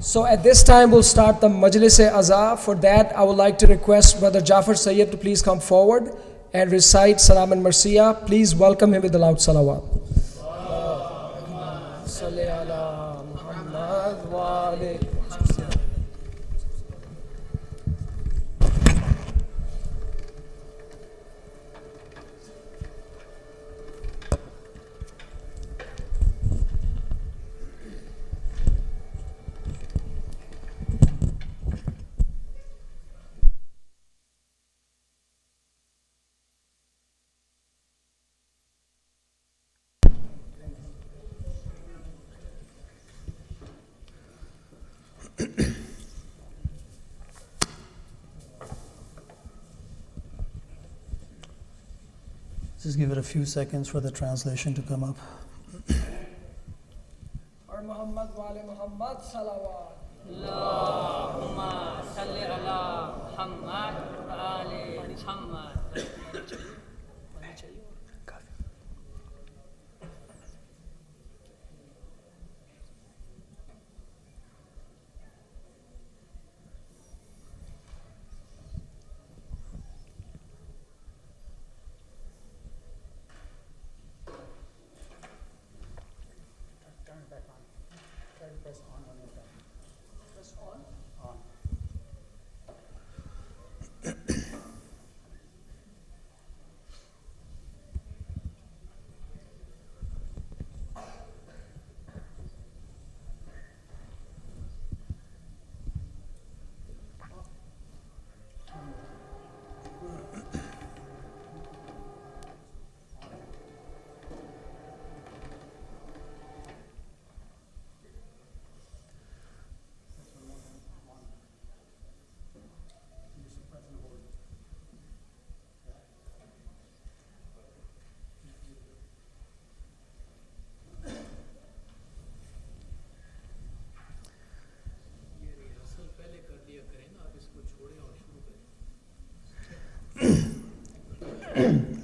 So at this time we'll start the Majlis-e-Aza. For that I would like to request Brother Jafar Sayyid to please come forward and recite Salam and Marsiya. Please welcome him with the loud salawat. Salli ala Muhammad wa ali. Just give it a few seconds for the translation to come up. Or Muhammad wa ali Muhammad salawat. Allahumma salli ala Muhammad wa ali Muhammad.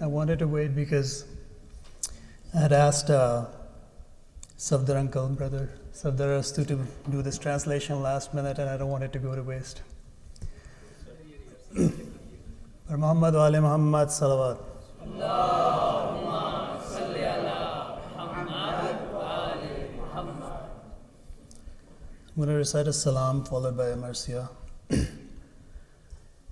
I wanted to wait because I had asked Safdar uncle, brother Safdar Astu, to do this translation last minute, and I don't want it to go to waste. For Muhammad wa ali Muhammad salawat. Allahumma salli ala Muhammad wa ali Muhammad. I'm going to recite a salam followed by a marsiya.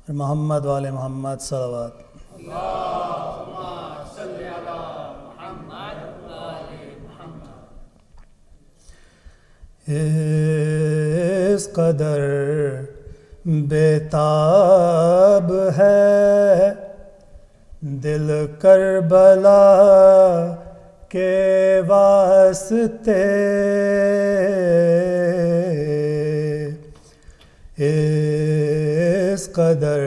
For Muhammad wa ali Muhammad salawat. Allahumma salli ala Muhammad wa ali Muhammad. اس قدر بیتاب ہے دل کربلا کے واسطے، اس قدر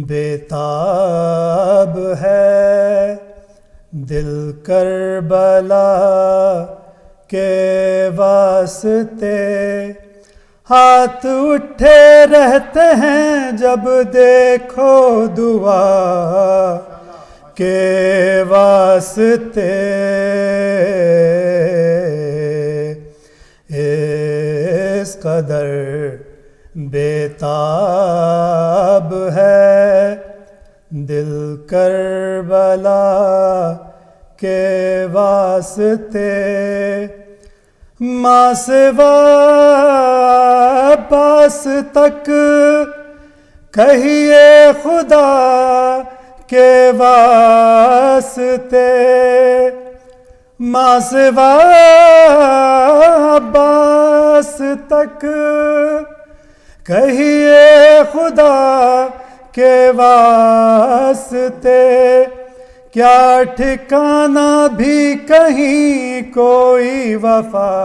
بیتاب ہے دل کربلا کے واسطے، ہاتھ اٹھے رہتے ہیں جب دیکھو دعا کے واسطے، اس قدر بیتاب ہے دل کربلا کے واسطے، ماں سوا عباس تک کہیے خدا کے واسطے، ماں سوا عباس تک کہیے خدا کے واسطے، کیا ٹھکانہ بھی کہیں کوئی وفا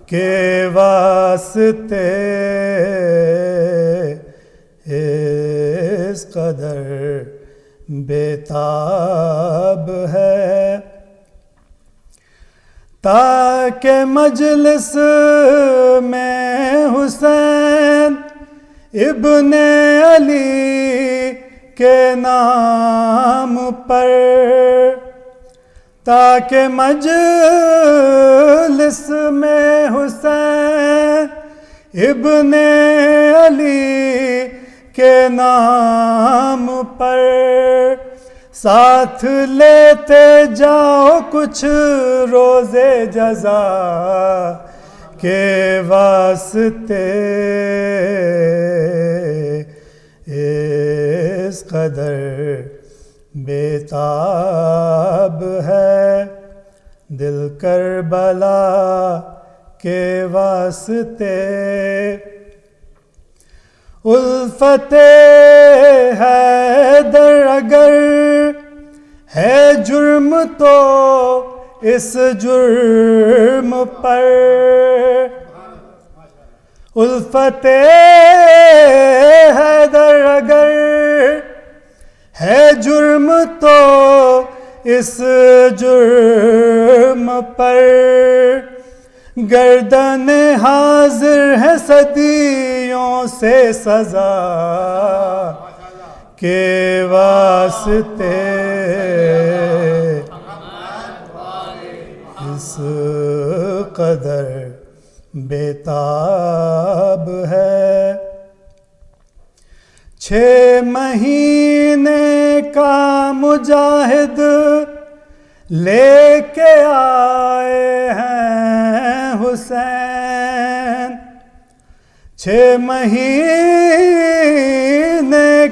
کے واسطے، اس قدر بیتاب ہے تاکہ مجلس میں حسین ابن علی کے نام پر تاکہ مجلس میں حسین ابن علی کے نام پر ساتھ لیتے جاؤ کچھ روزے جزا کے واسطے. اس قدر بیتاب ہے دل کربلا کے واسطے. الفت حیدر اگر ہے جرم تو اس جرم پر الفت حیدر اگر ہے جرم تو اس جرم پر گردن حاضر ہے صدیوں سے سزا کے واسطے. اس قدر بیتاب ہے 6 مہینے کا مجاہد لے کے آئے ہیں حسین. 6 مہینے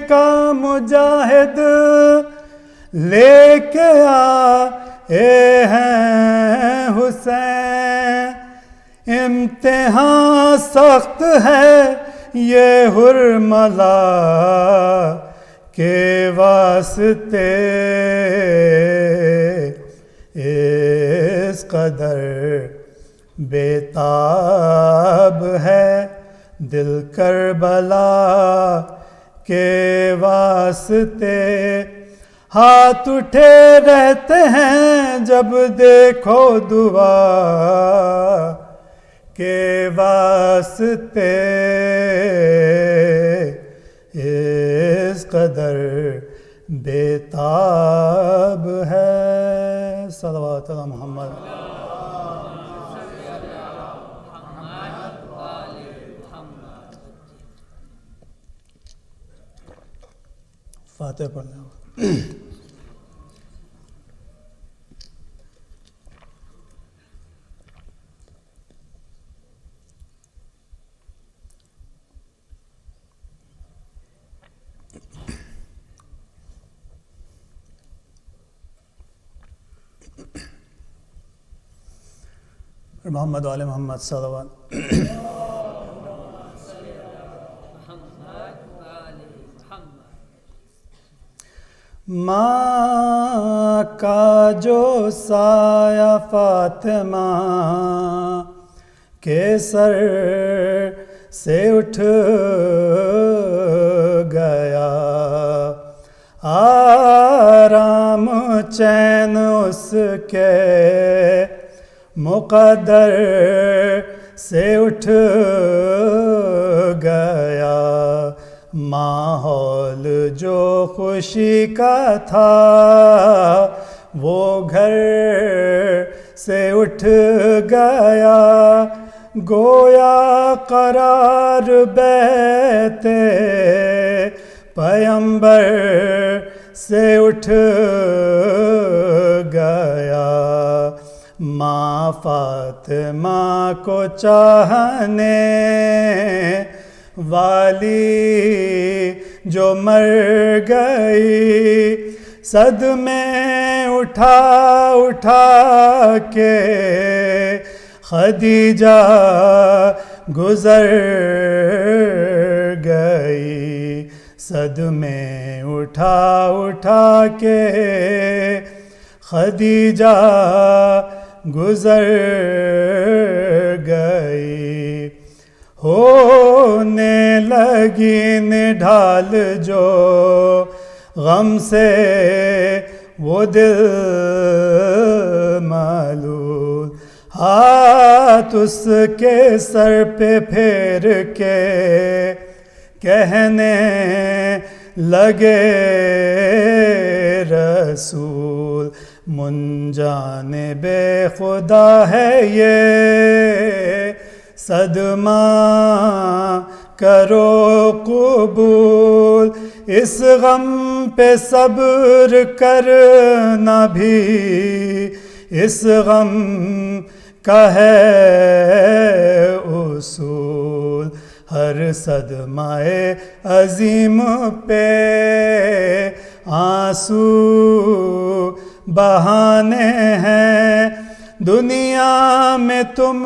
کا مجاہد لے کے آئے ہیں حسین. امتحان سخت ہے یہ حرملا کے واسطے. اس قدر بیتاب ہے دل کربلا کے واسطے. ہاتھ اٹھے رہتے ہیں جب دیکھو دعا کے واسطے. اس قدر بیتاب ہے. صلوات علی محمد. فاتح پڑھنا ہوگا. محمد وآل محمد صلوات. ماں کا جو سایہ فاطمہ کے سر سے اٹھ گیا آرام چین اس کے مقدر سے اٹھ گیا. ماحول جو خوشی کا تھا وہ گھر سے اٹھ گیا. گویا قرار بیت پیمبر سے اٹھ گیا. ماں فاطمہ کو چاہنے والی جو مر گئی صدمے اٹھا اٹھا کے خدیجہ گزر گئی. صدمے اٹھا اٹھا کے خدیجہ گزر گئی. ہونے لگی نڈھال جو غم سے وہ دل معلول. ہاتھ اس کے سر پہ پھیر کے کہنے لگے رسول منجانب خدا ہے یہ صدمہ کرو قبول، اس غم پہ صبر کرنا بھی اس غم کا ہے اصول، ہر صدمہ عظیم پہ آنسو بہانے ہیں، دنیا میں تم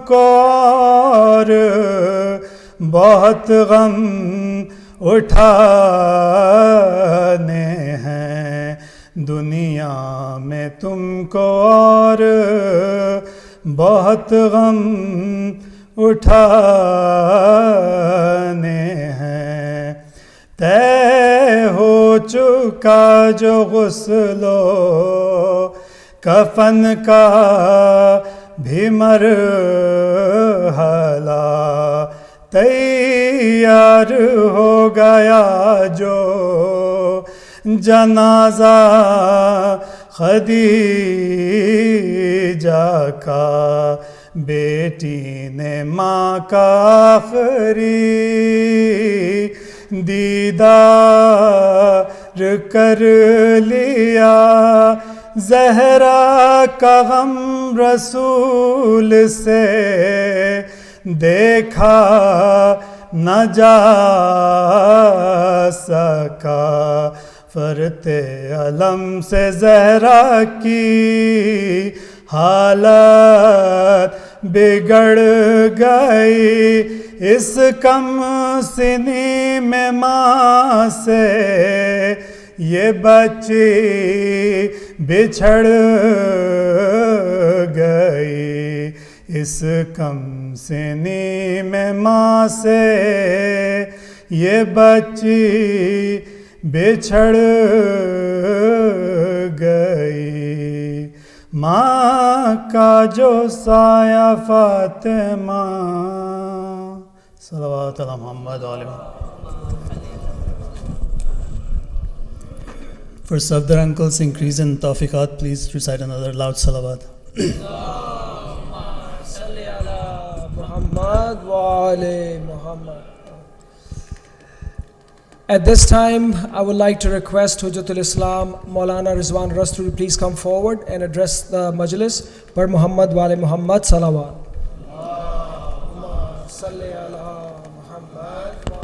کو اور بہت غم اٹھانے ہیں، دنیا میں تم کو اور بہت غم اٹھانے ہیں، طے ہو چکا جو غسل و کفن کا بھی مرحلہ، تیار ہو گیا جو جنازہ خدیجہ کا، بیٹی نے ماں کا آخری دیدار کر لیا، زہرا کا غم رسول سے دیکھا نہ جا سکا، فرت علم سے زہرا کی حالت بگڑ گئی، اس کم سنی میں ماں سے یہ بچی بچھڑ گئی، اس کم سنی میں ماں سے یہ بچی بچھڑ گئی، ماں کا جو سایہ فاطمہ، صلوات علی محمد و آل محمد. For Safdar uncles increase in tawfiqat, please recite another loud salawat. Muhammad wa ali Muhammad. At this time, I would like to request Hujjatul Islam Maulana Rizwan Rasturi please come forward and address the Majlis. Per Muhammad wa ali Muhammad salawat. Allahumma salli ala Muhammad wa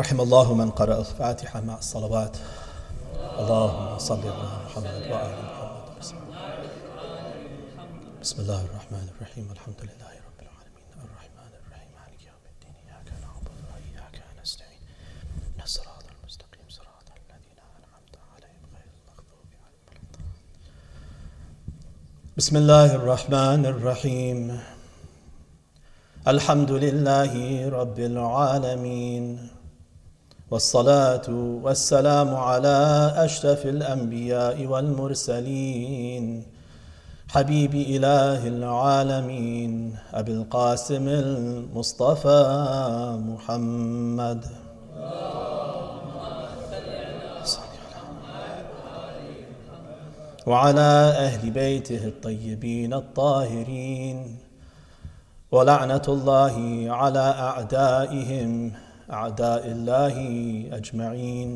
رحم الله من قرأ الفاتحة مع الصلوات. اللهم صل على محمد وآل محمد. بسم الله الرحمن الرحيم. الحمد لله رب العالمين الرحمن الرحيم مالك يوم الدين إياك نعبد وإياك نستعين اهدنا الصراط المستقيم صراط الذين أنعمت عليهم غير المغضوب عليهم ولا الضالين. بسم الله الرحمن الرحيم. الحمد لله رب العالمين، والصلاة والسلام على أشرف الأنبياء والمرسلين، حبيب إله العالمين أبي القاسم المصطفى محمد. وعلى أهل بيته الطيبين الطاهرين، ولعنة الله على أعدائهم أعداء الله أجمعين.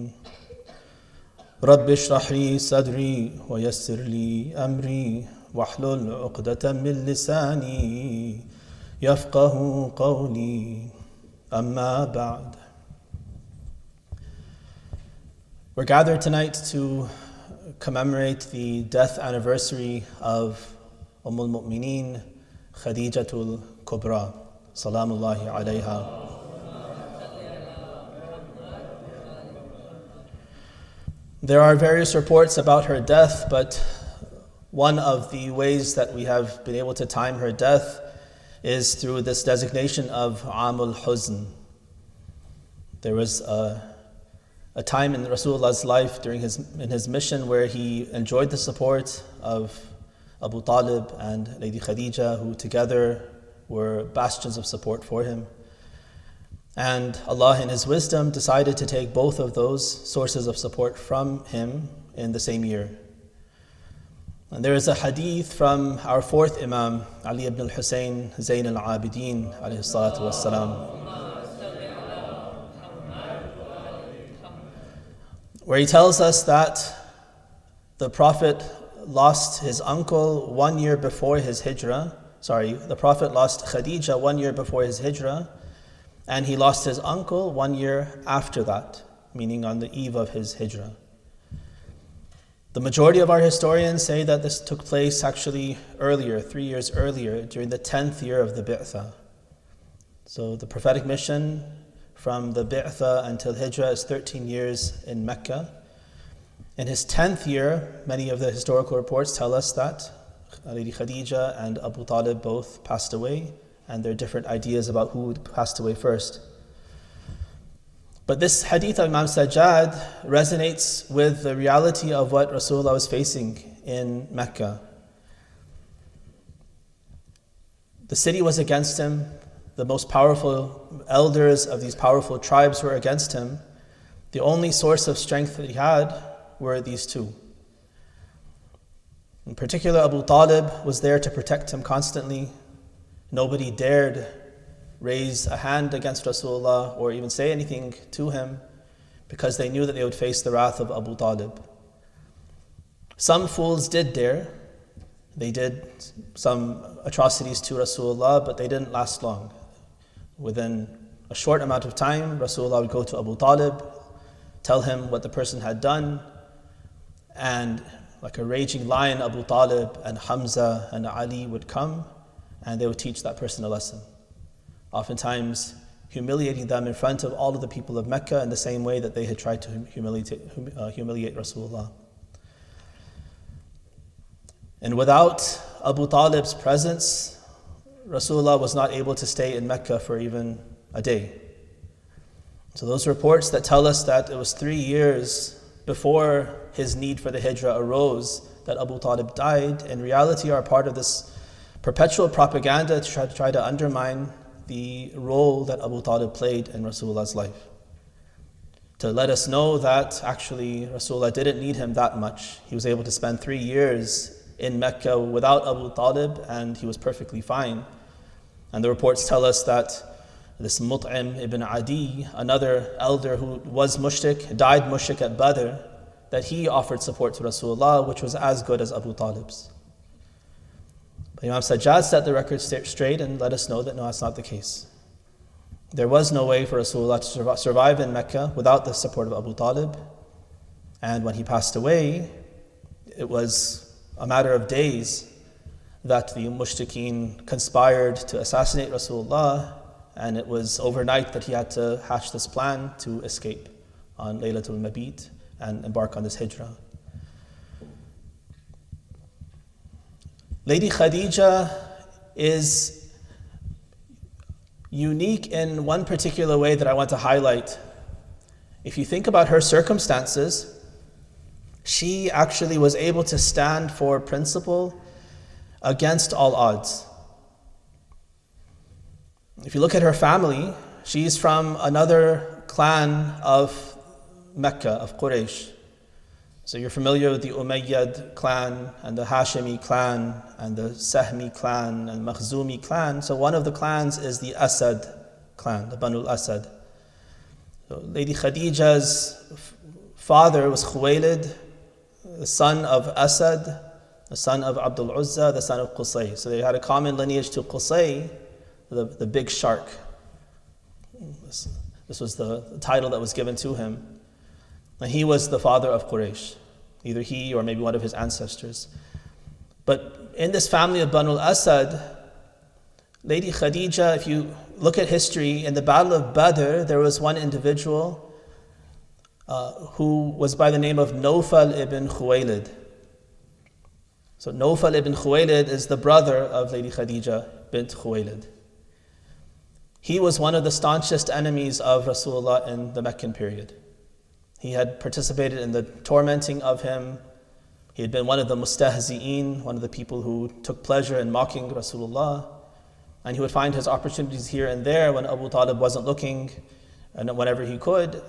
رب اشرح لي صدري ويسر لي أمري واحلل عقدة من لساني يفقه قولي. أما بعد. We're gathered tonight to commemorate the death anniversary of al-Mu'mineen Khadijatul Kubra, salamullahi alayha. There are various reports about her death, but one of the ways that we have been able to time her death is through this designation of Amul Huzn. There was a time in Rasulullah's life in his mission where he enjoyed the support of Abu Talib and Lady Khadija, who together were bastions of support for him. And Allah in His wisdom decided to take both of those sources of support from him in the same year. And there is a hadith from our fourth Imam, Ali ibn al-Husayn Zayn al-Abidin alayhi salatu wassalam, where he tells us that the Prophet lost his uncle 1 year before his hijrah. The Prophet lost Khadija 1 year before his hijrah, and he lost his uncle 1 year after that, meaning on the eve of his hijrah. The majority of our historians say that this took place actually earlier, 3 years earlier, during the 10th year of the Bi'thah. So the prophetic mission from the Bi'thah until Hijrah is 13 years in Mecca. In his 10th year, many of the historical reports tell us that Lady Khadija and Abu Talib both passed away, and there are different ideas about who passed away first. But this hadith of Imam Sajjad resonates with the reality of what Rasulullah was facing in Mecca. The city was against him. The most powerful elders of these powerful tribes were against him. The only source of strength that he had were these two. In particular, Abu Talib was there to protect him constantly. Nobody dared raise a hand against Rasulullah or even say anything to him because they knew that they would face the wrath of Abu Talib. Some fools did dare. They did some atrocities to Rasulullah, but they didn't last long. Within a short amount of time, Rasulullah would go to Abu Talib, tell him what the person had done, and like a raging lion, Abu Talib and Hamza and Ali would come and they would teach that person a lesson. Oftentimes humiliating them in front of all of the people of Mecca in the same way that they had tried to humiliate Rasulullah. And without Abu Talib's presence, Rasulullah was not able to stay in Mecca for even a day. So those reports that tell us that it was 3 years before his need for the hijrah arose that Abu Talib died, in reality are part of this perpetual propaganda to try to undermine the role that Abu Talib played in Rasulullah's life. To let us know that actually Rasulullah didn't need him that much. He was able to spend 3 years in Mecca without Abu Talib and he was perfectly fine. And the reports tell us that this Mut'im ibn Adi, another elder who was mushrik, died mushrik at Badr, that he offered support to Rasulullah, which was as good as Abu Talib's. But Imam Sajjad set the record straight and let us know that no, that's not the case. There was no way for Rasulullah to survive in Mecca without the support of Abu Talib. And when he passed away, it was a matter of days that the mushrikeen conspired to assassinate Rasulullah, and it was overnight that he had to hatch this plan to escape on Laylatul Mabit and embark on this hijrah. Lady Khadija is unique in one particular way that I want to highlight. If you think about her circumstances, she actually was able to stand for principle against all odds. If you look at her family, she's from another clan of Mecca, of Quraysh. So you're familiar with the Umayyad clan and the Hashimi clan and the Sahmi clan and Makhzumi clan. So one of the clans is the Asad clan, the Banu al-Asad. So Lady Khadija's father was Khuwaylid, the son of Asad, the son of Abdul Uzza, the son of Qusay. So they had a common lineage to Qusay, the big shark. This was the title that was given to him. And he was the father of Quraysh, either he or maybe one of his ancestors. But in this family of Banu al-Asad, Lady Khadija, if you look at history, in the Battle of Badr, there was one individual who was by the name of Nawfal ibn Khuwaylid. So Nawfal ibn Khuwaylid is the brother of Lady Khadija bint Khuwaylid. He was one of the staunchest enemies of Rasulullah in the Meccan period. He had participated in the tormenting of him. He had been one of the mustahzi'een, one of the people who took pleasure in mocking Rasulullah. And he would find his opportunities here and there when Abu Talib wasn't looking, and whenever he could.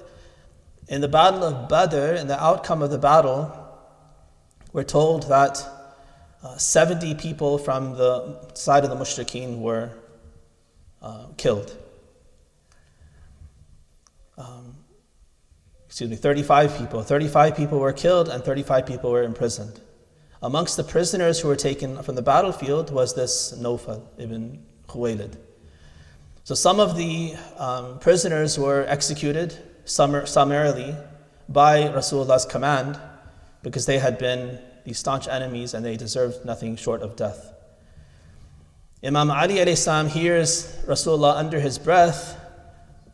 In the Battle of Badr, in the outcome of the battle, we're told that 70 people from the side of the mushrikeen were killed. 35 people. 35 people were killed and 35 people were imprisoned. Amongst the prisoners who were taken from the battlefield was this Nawfal ibn Khuwaylid. So some of the prisoners were executed summarily by Rasulullah's command because they had been these staunch enemies and they deserved nothing short of death. Imam Ali alayhi salam hears Rasulullah under his breath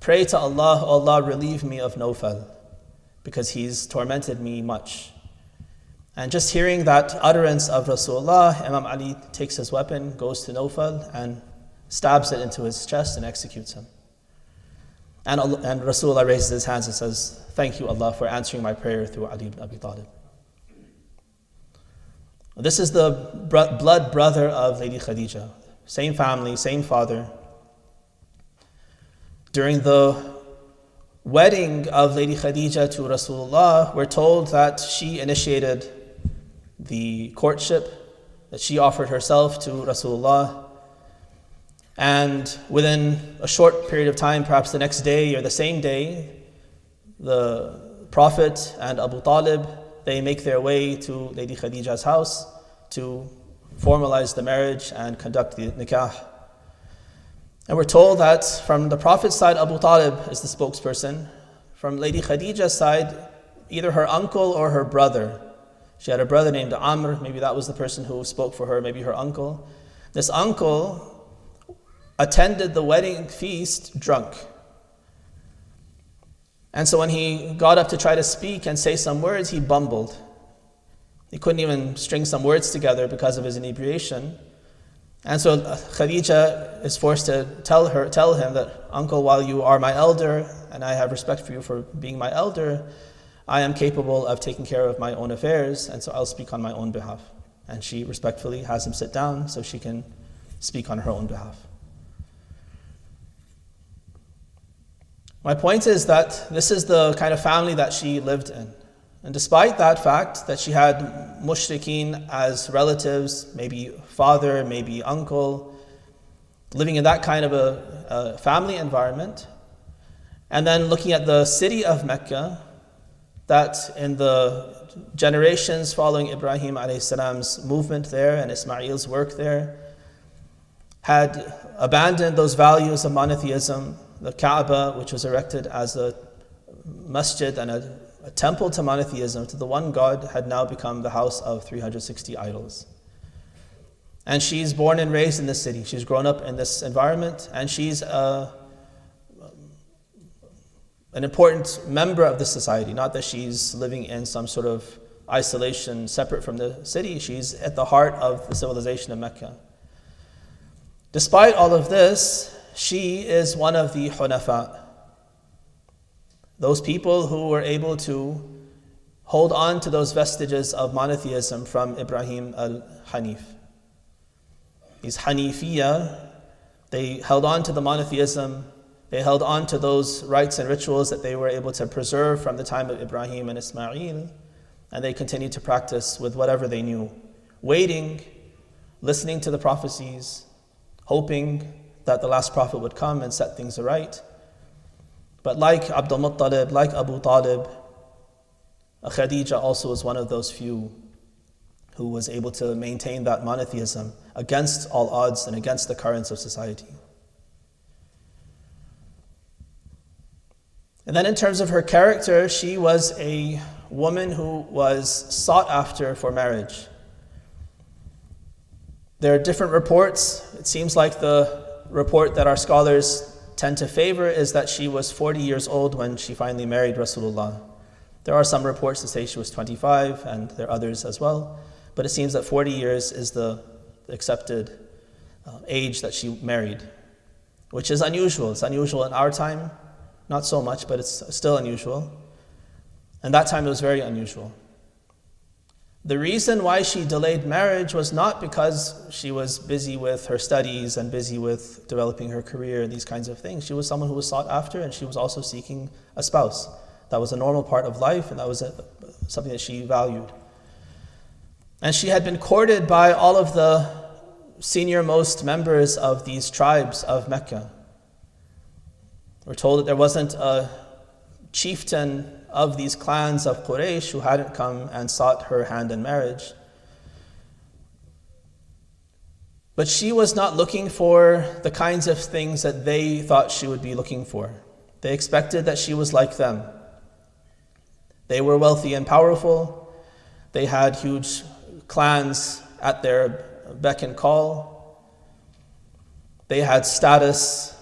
pray to Allah, "Oh Allah, relieve me of Nawfal, because he's tormented me much." And just hearing that utterance of Rasulullah, Imam Ali takes his weapon, goes to Nawfal and stabs it into his chest and executes him. And Rasulullah raises his hands and says, "Thank you, Allah, for answering my prayer through Ali ibn Abi Talib." This is the blood brother of Lady Khadija. Same family, same father. During the wedding of Lady Khadija to Rasulullah, we're told that she initiated the courtship, that she offered herself to Rasulullah. And within a short period of time, perhaps the next day or the same day, the Prophet and Abu Talib, they make their way to Lady Khadija's house to formalize the marriage and conduct the nikah. And we're told that from the Prophet's side, Abu Talib is the spokesperson. From Lady Khadija's side, either her uncle or her brother. She had a brother named Amr, maybe that was the person who spoke for her, maybe her uncle. This uncle attended the wedding feast drunk. And so when he got up to try to speak and say some words, he bumbled. He couldn't even string some words together because of his inebriation. And so Khadija is forced to tell him that, "Uncle, while you are my elder, and I have respect for you for being my elder, I am capable of taking care of my own affairs, and so I'll speak on my own behalf." And she respectfully has him sit down so she can speak on her own behalf. My point is that this is the kind of family that she lived in. And despite that fact that she had mushrikeen as relatives, maybe father, maybe uncle, living in that kind of a family environment, and then looking at the city of Mecca, that in the generations following Ibrahim alayhi salam's movement there and Ismail's work there, had abandoned those values of monotheism. The Kaaba, which was erected as a masjid and a temple to monotheism, to the one God, had now become the house of 360 idols. And she's born and raised in this city. She's grown up in this environment, and she's an important member of the society. Not that she's living in some sort of isolation separate from the city. She's at the heart of the civilization of Mecca. Despite all of this, she is one of the Hunafa, those people who were able to hold on to those vestiges of monotheism from Ibrahim al-Hanif. These Hanifiyya, they held on to the monotheism, they held on to those rites and rituals that they were able to preserve from the time of Ibrahim and Ismail, and they continued to practice with whatever they knew, waiting, listening to the prophecies, hoping that the last prophet would come and set things right. But like Abdul Muttalib, like Abu Talib, Khadija also was one of those few who was able to maintain that monotheism against all odds and against the currents of society. And then in terms of her character, she was a woman who was sought after for marriage. There are different reports. It seems like the report that our scholars tend to favor is that she was 40 years old when she finally married Rasulullah. There are some reports that say she was 25, and there are others as well. but it seems that 40 years is the accepted age that she married, which is unusual. It's unusual in our time, not so much, but it's still unusual. And that time it was very unusual. The reason why she delayed marriage was not because she was busy with her studies and busy with developing her career and these kinds of things. She was someone who was sought after, and she was also seeking a spouse. That was a normal part of life, and that was something that she valued. And she had been courted by all of the senior-most members of these tribes of Mecca. We're told that there wasn't a chieftain of these clans of Quraysh who hadn't come and sought her hand in marriage. But she was not looking for the kinds of things that they thought she would be looking for. They expected that she was like them. They were wealthy and powerful. They had huge clans at their beck and call. They had status.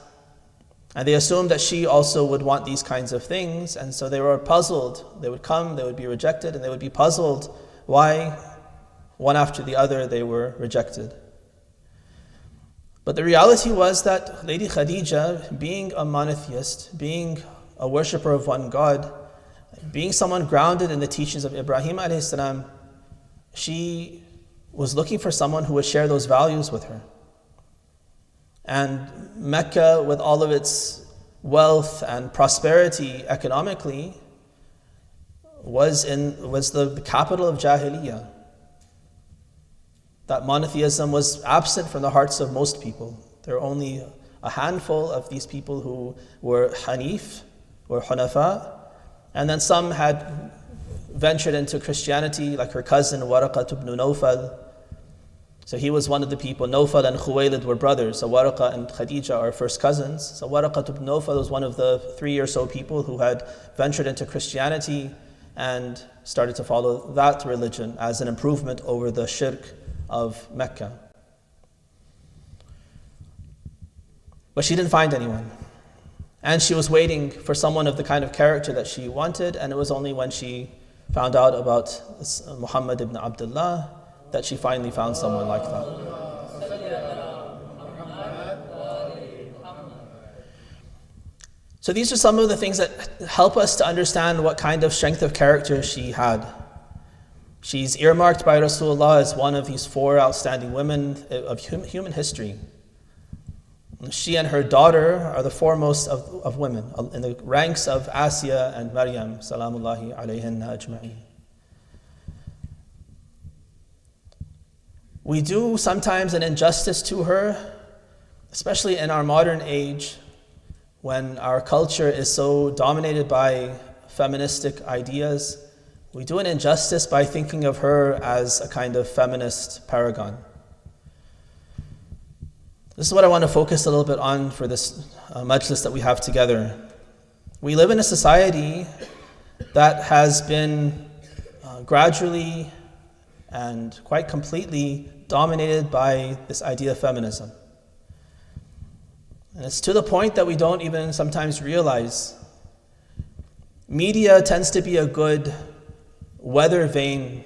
And they assumed that she also would want these kinds of things, and so they were puzzled. They would come, they would be rejected, and they would be puzzled why, one after the other, they were rejected. But the reality was that Lady Khadija, being a monotheist, being a worshipper of one God, being someone grounded in the teachings of Ibrahim a.s., she was looking for someone who would share those values with her. And Mecca, with all of its wealth and prosperity economically, was the capital of Jahiliyyah. That monotheism was absent from the hearts of most people. There were only a handful of these people who were Hanif, or Hunafa, and then some had ventured into Christianity, like her cousin Waraqat ibn Nawfal. So he was one of the people. Nawfal and Khuwaylid were brothers. So Waraqa and Khadija are first cousins. So Waraqat ibn Nawfal was one of the 3 or so people who had ventured into Christianity and started to follow that religion as an improvement over the shirk of Mecca. But she didn't find anyone. And she was waiting for someone of the kind of character that she wanted, and it was only when she found out about Muhammad ibn Abdullah that she finally found someone like that. So these are some of the things that help us to understand what kind of strength of character she had. She's earmarked by Rasulullah as one of these 4 outstanding women of human history. She and her daughter are the foremost of women in the ranks of Asiya and Maryam, salamullahi alayhinna ajma'in. We do sometimes an injustice to her, especially in our modern age, when our culture is so dominated by feministic ideas. We do an injustice by thinking of her as a kind of feminist paragon. This is what I want to focus a little bit on for this majlis that we have together. We live in a society that has been gradually and quite completely dominated by this idea of feminism. And it's to the point that we don't even sometimes realize. Media tends to be a good weather vane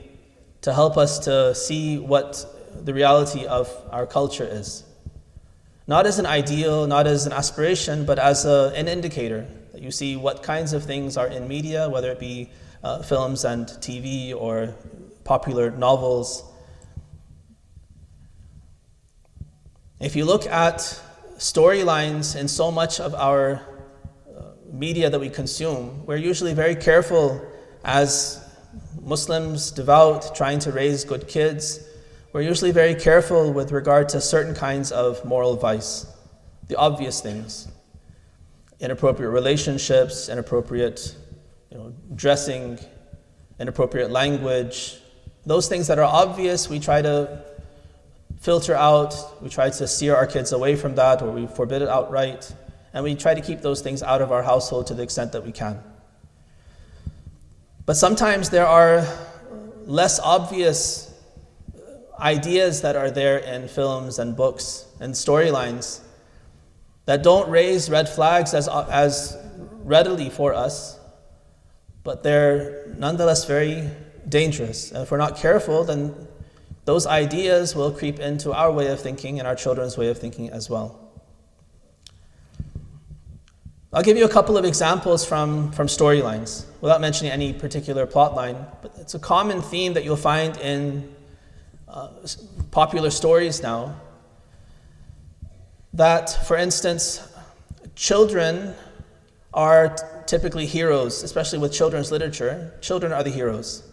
to help us to see what the reality of our culture is. Not as an ideal, not as an aspiration, but as an indicator that you see what kinds of things are in media, whether it be films and TV or popular novels. If you look at storylines in so much of our media that we consume, we're usually very careful as Muslims, devout, trying to raise good kids. We're usually very careful with regard to certain kinds of moral vice, the obvious things. Inappropriate relationships, inappropriate dressing, inappropriate language. Those things that are obvious, we try to filter out. We try to steer our kids away from that, or we forbid it outright. And we try to keep those things out of our household to the extent that we can. But sometimes there are less obvious ideas that are there in films and books and storylines that don't raise red flags as readily for us, but they're nonetheless very dangerous. And if we're not careful, then those ideas will creep into our way of thinking and our children's way of thinking as well. I'll give you a couple of examples from storylines, without mentioning any particular plot line, but it's a common theme that you'll find in popular stories now. That, for instance, children are typically heroes, especially with children's literature. Children are the heroes,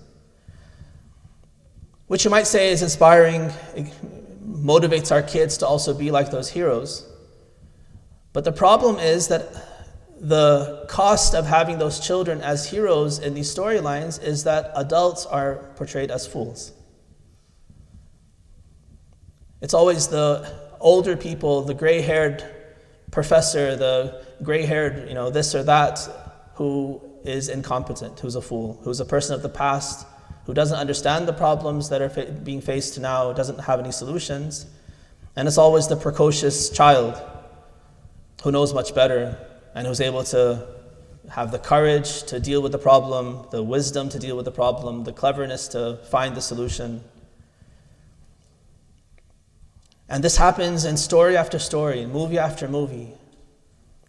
which you might say is inspiring, it motivates our kids to also be like those heroes. But the problem is that the cost of having those children as heroes in these storylines is that adults are portrayed as fools. It's always the older people, the gray-haired professor, the gray-haired, this or that, who is incompetent, who's a fool, who's a person of the past, who doesn't understand the problems that are being faced now, doesn't have any solutions. And it's always the precocious child who knows much better and who's able to have the courage to deal with the problem, the wisdom to deal with the problem, the cleverness to find the solution. And this happens in story after story, in movie after movie.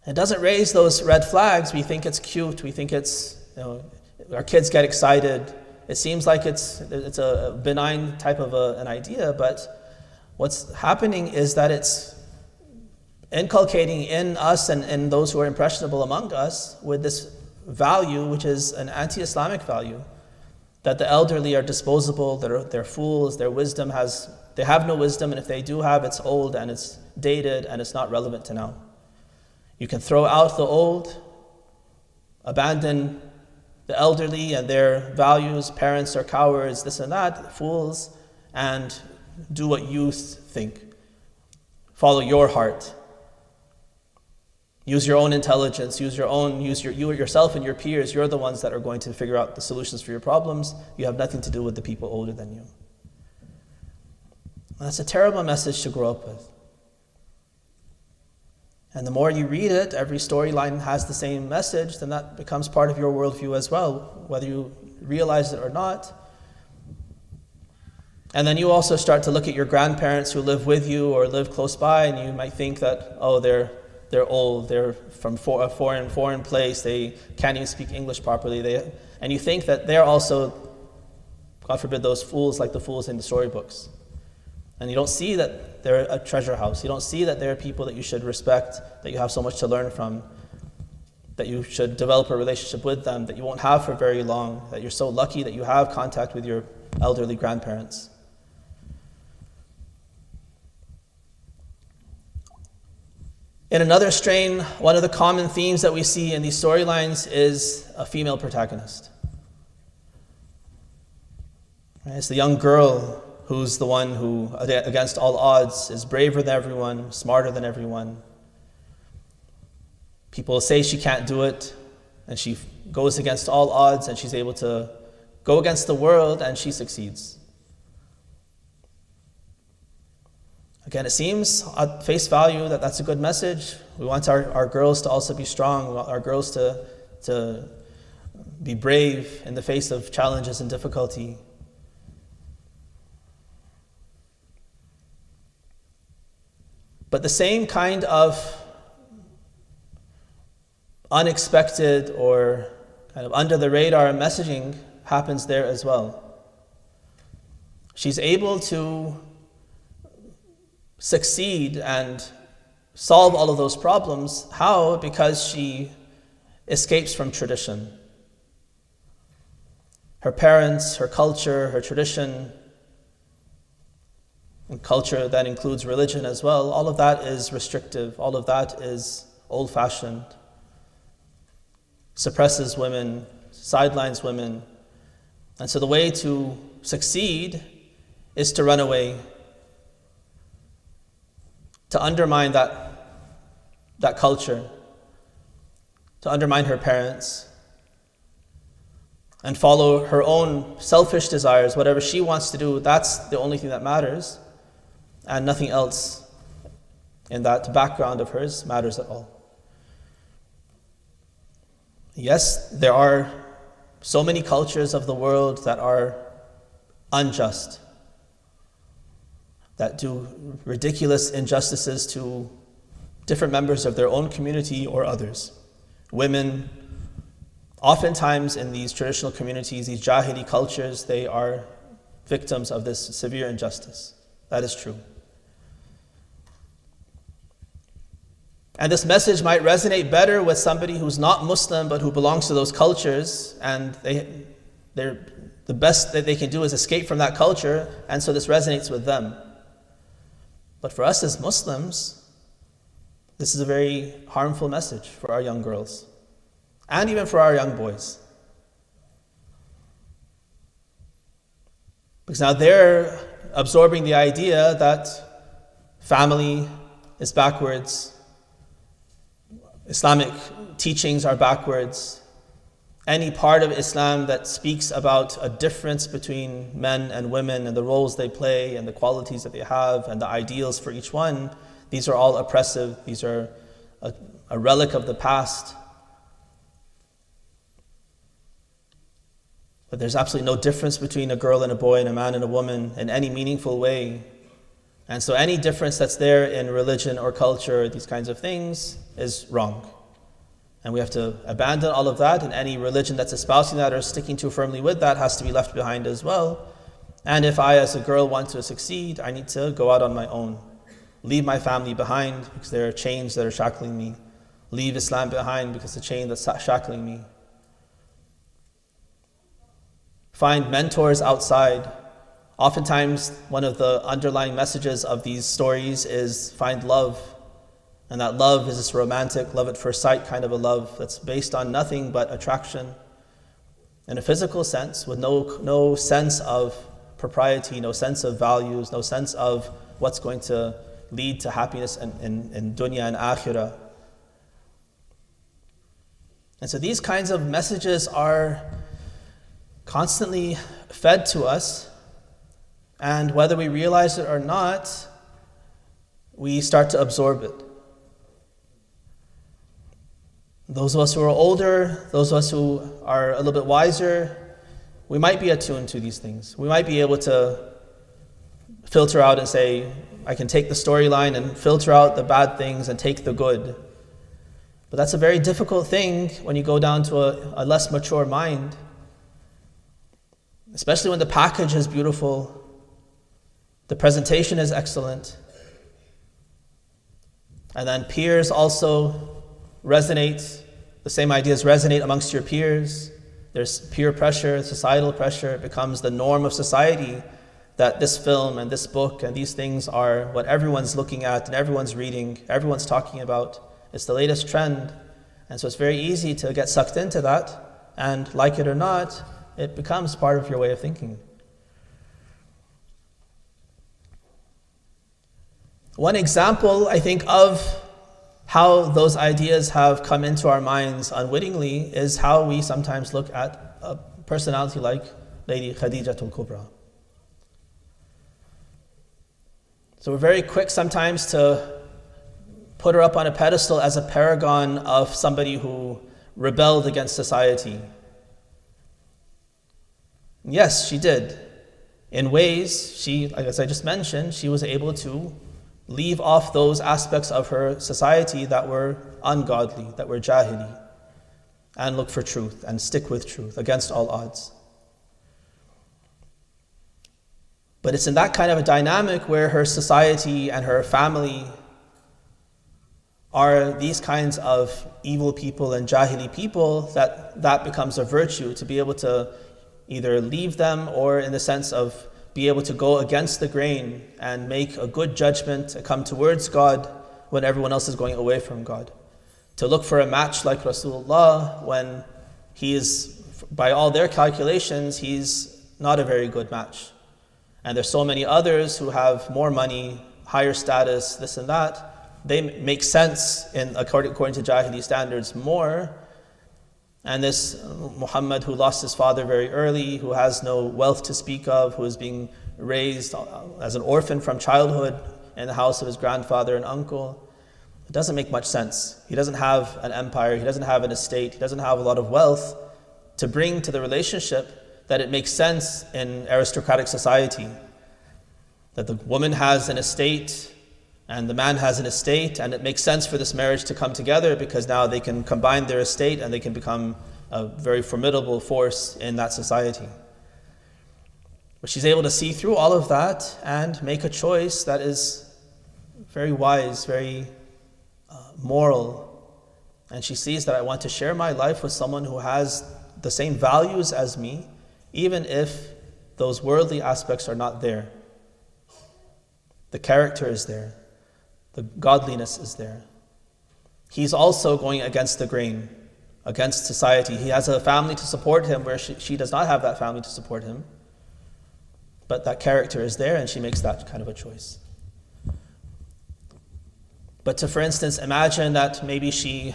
It doesn't raise those red flags. We think it's cute. We think it's, our kids get excited. It seems like it's a benign type of an idea, but what's happening is that it's inculcating in us and in those who are impressionable among us with this value, which is an anti-Islamic value, that the elderly are disposable, they're fools, they have no wisdom, and if they do have, it's old and it's dated and it's not relevant to now. You can throw out the old, abandon the elderly and their values, parents are cowards, this and that, fools, and do what you think. Follow your heart. Use your own intelligence, use yourself and your peers. You're the ones that are going to figure out the solutions for your problems. You have nothing to do with the people older than you. And that's a terrible message to grow up with. And the more you read it, every storyline has the same message, then that becomes part of your worldview as well, whether you realize it or not. And then you also start to look at your grandparents who live with you or live close by, and you might think that, they're old, they're from a foreign place, they can't even speak English properly, and you think that they're also, God forbid, those fools like the fools in the storybooks. And you don't see that they're a treasure house. You don't see that they're people that you should respect, that you have so much to learn from, that you should develop a relationship with them, that you won't have for very long, that you're so lucky that you have contact with your elderly grandparents. In another strain, one of the common themes that we see in these storylines is a female protagonist. It's the young girl who's the one who, against all odds, is braver than everyone, smarter than everyone. People say she can't do it, and she goes against all odds, and she's able to go against the world, and she succeeds. Again, it seems at face value that that's a good message. We want our girls to also be strong. We want our girls to be brave in the face of challenges and difficulty. But the same kind of unexpected or kind of under the radar messaging happens there as well. She's able to succeed and solve all of those problems. How? Because she escapes from tradition. Her parents, her culture, her tradition, and culture that includes religion as well, all of that is restrictive, all of that is old-fashioned, suppresses women, sidelines women. And so the way to succeed is to run away, to undermine that culture, to undermine her parents, and follow her own selfish desires. Whatever she wants to do, that's the only thing that matters, and nothing else in that background of hers matters at all. Yes, there are so many cultures of the world that are unjust, that do ridiculous injustices to different members of their own community or others. Women, oftentimes in these traditional communities, these Jahili cultures, they are victims of this severe injustice. That is true. And this message might resonate better with somebody who's not Muslim but who belongs to those cultures, and they're the best that they can do is escape from that culture, and so this resonates with them. But for us as Muslims, this is a very harmful message for our young girls, and even for our young boys. Because now they're absorbing the idea that family is backwards, Islamic teachings are backwards. Any part of Islam that speaks about a difference between men and women and the roles they play and the qualities that they have and the ideals for each one, these are all oppressive. These are a relic of the past. But there's absolutely no difference between a girl and a boy and a man and a woman in any meaningful way. And so any difference that's there in religion or culture, these kinds of things, is wrong. And we have to abandon all of that, and any religion that's espousing that or sticking too firmly with that has to be left behind as well. And if I, as a girl, want to succeed, I need to go out on my own. Leave my family behind because there are chains that are shackling me. Leave Islam behind because the chain that's shackling me. Find mentors outside. Oftentimes, one of the underlying messages of these stories is find love. And that love is this romantic, love at first sight kind of a love that's based on nothing but attraction in a physical sense, with no sense of propriety, no sense of values, no sense of what's going to lead to happiness in dunya and akhirah. And so these kinds of messages are constantly fed to us, and whether we realize it or not, we start to absorb it. Those of us who are older, those of us who are a little bit wiser, we might be attuned to these things. We might be able to filter out and say, I can take the storyline and filter out the bad things and take the good. But that's a very difficult thing when you go down to a less mature mind, especially when the package is beautiful, the presentation is excellent, and then peers also resonate, the same ideas resonate amongst your peers. There's peer pressure, societal pressure. It becomes the norm of society that this film and this book and these things are what everyone's looking at and everyone's reading, everyone's talking about. It's the latest trend. And so it's very easy to get sucked into that, and like it or not, it becomes part of your way of thinking. One example, I think, of how those ideas have come into our minds unwittingly is how we sometimes look at a personality like Lady Khadija al-Kubra. So we're very quick sometimes to put her up on a pedestal as a paragon of somebody who rebelled against society. Yes, she did. In ways, she, as I just mentioned, she was able to leave off those aspects of her society that were ungodly, that were jahili, and look for truth and stick with truth against all odds. But it's in that kind of a dynamic where her society and her family are these kinds of evil people and jahili people that becomes a virtue, to be able to either leave them or in the sense of be able to go against the grain and make a good judgment, to come towards God when everyone else is going away from God. To look for a match like Rasulullah when he is, by all their calculations, he's not a very good match. And there's so many others who have more money, higher status, this and that. They make sense according to Jahili standards more. And this Muhammad, who lost his father very early, who has no wealth to speak of, who is being raised as an orphan from childhood in the house of his grandfather and uncle, it doesn't make much sense. He doesn't have an empire, he doesn't have an estate, he doesn't have a lot of wealth to bring to the relationship that it makes sense in aristocratic society. That the woman has an estate and the man has an estate, and it makes sense for this marriage to come together because now they can combine their estate and they can become a very formidable force in that society. But she's able to see through all of that and make a choice that is very wise, very moral. And she sees that I want to share my life with someone who has the same values as me, even if those worldly aspects are not there. The character is there. The godliness is there. He's also going against the grain, against society. He has a family to support him where she does not have that family to support him. But that character is there and she makes that kind of a choice. But to, for instance, imagine that maybe she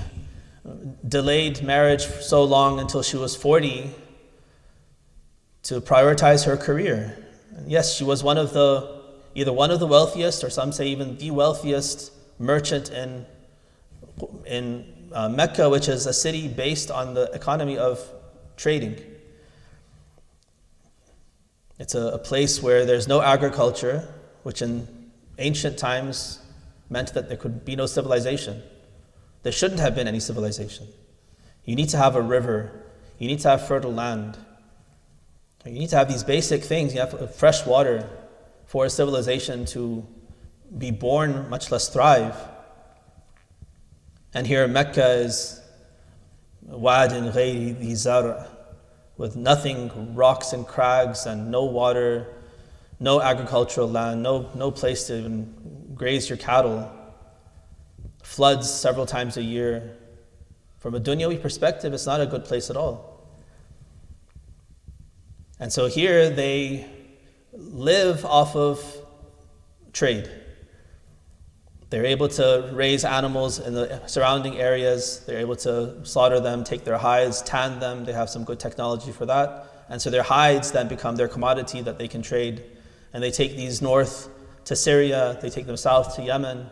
delayed marriage so long until she was 40 to prioritize her career. And yes, she was either one of the wealthiest, or some say even the wealthiest merchant in Mecca, which is a city based on the economy of trading. It's a place where there's no agriculture, which in ancient times meant that there could be no civilization. There shouldn't have been any civilization. You need to have a river. You need to have fertile land. You need to have these basic things. You have fresh water for a civilization to be born, much less thrive. And here Mecca is وَادٍ غَيْرِ ذِي زَرْعٍ, with nothing, rocks and crags and no water, no agricultural land, no place to even graze your cattle, floods several times a year. From a dunyawi perspective, it's not a good place at all. And so here they live off of trade. They're able to raise animals in the surrounding areas. They're able to slaughter them, take their hides, tan them. They have some good technology for that. And so their hides then become their commodity that they can trade. And they take these north to Syria, they take them south to Yemen,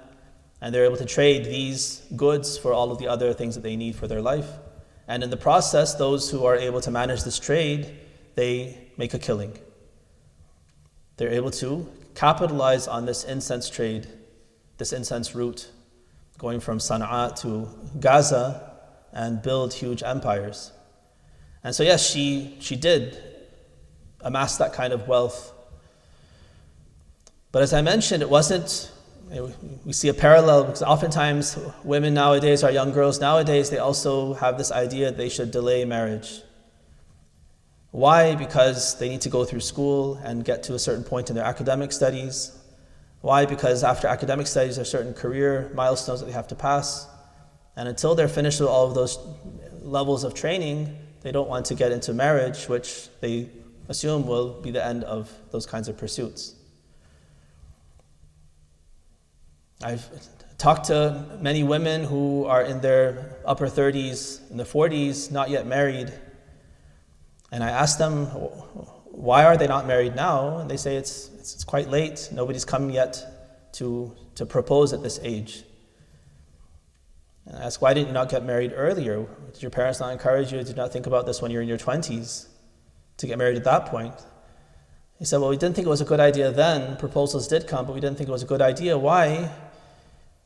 and they're able to trade these goods for all of the other things that they need for their life. And in the process, those who are able to manage this trade, they make a killing. They're able to capitalize on this incense trade, this incense route, going from Sana'a to Gaza, and build huge empires. And so yes, she did amass that kind of wealth. But as I mentioned, we see a parallel, because oftentimes women nowadays, our young girls nowadays, they also have this idea they should delay marriage. Why? Because they need to go through school and get to a certain point in their academic studies. Why? Because after academic studies, there are certain career milestones that they have to pass. And until they're finished with all of those levels of training, they don't want to get into marriage, which they assume will be the end of those kinds of pursuits. I've talked to many women who are in their upper 30s, in their 40s, not yet married. And I asked them, why are they not married now? And they say it's quite late. Nobody's come yet to propose at this age. And I asked, why didn't you not get married earlier? Did your parents not encourage you? Did you not think about this when you were in your 20s to get married at that point? He said, well, we didn't think it was a good idea then. Proposals did come, but we didn't think it was a good idea. Why?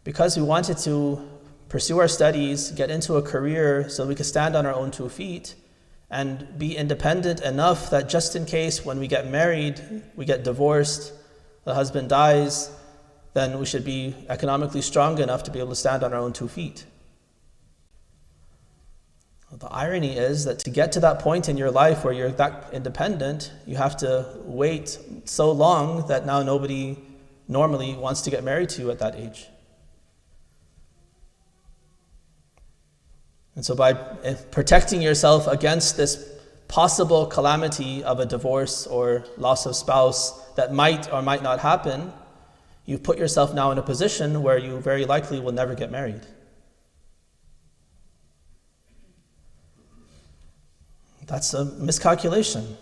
Because we wanted to pursue our studies, get into a career so we could stand on our own 2 feet and be independent enough that just in case when we get married, we get divorced, the husband dies, then we should be economically strong enough to be able to stand on our own 2 feet. Well, the irony is that to get to that point in your life where you're that independent, you have to wait so long that now nobody normally wants to get married to you at that age. And so by protecting yourself against this possible calamity of a divorce or loss of spouse that might or might not happen, you've put yourself now in a position where you very likely will never get married. That's a miscalculation.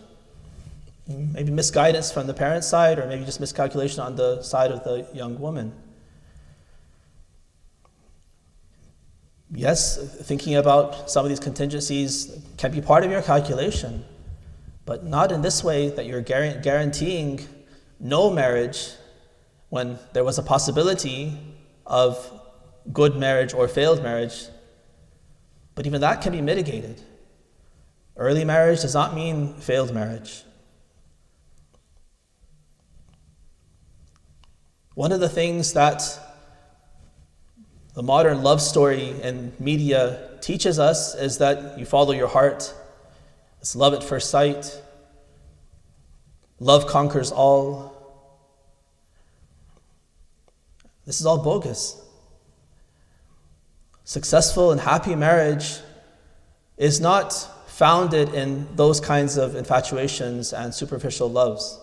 Maybe misguidance from the parent's side, or maybe just miscalculation on the side of the young woman. Yes, thinking about some of these contingencies can be part of your calculation, but not in this way that you're guaranteeing no marriage when there was a possibility of good marriage or failed marriage, but even that can be mitigated. Early marriage does not mean failed marriage. One of the things that the modern love story and media teaches us is that you follow your heart. It's love at first sight. Love conquers all. This is all bogus. Successful and happy marriage is not founded in those kinds of infatuations and superficial loves.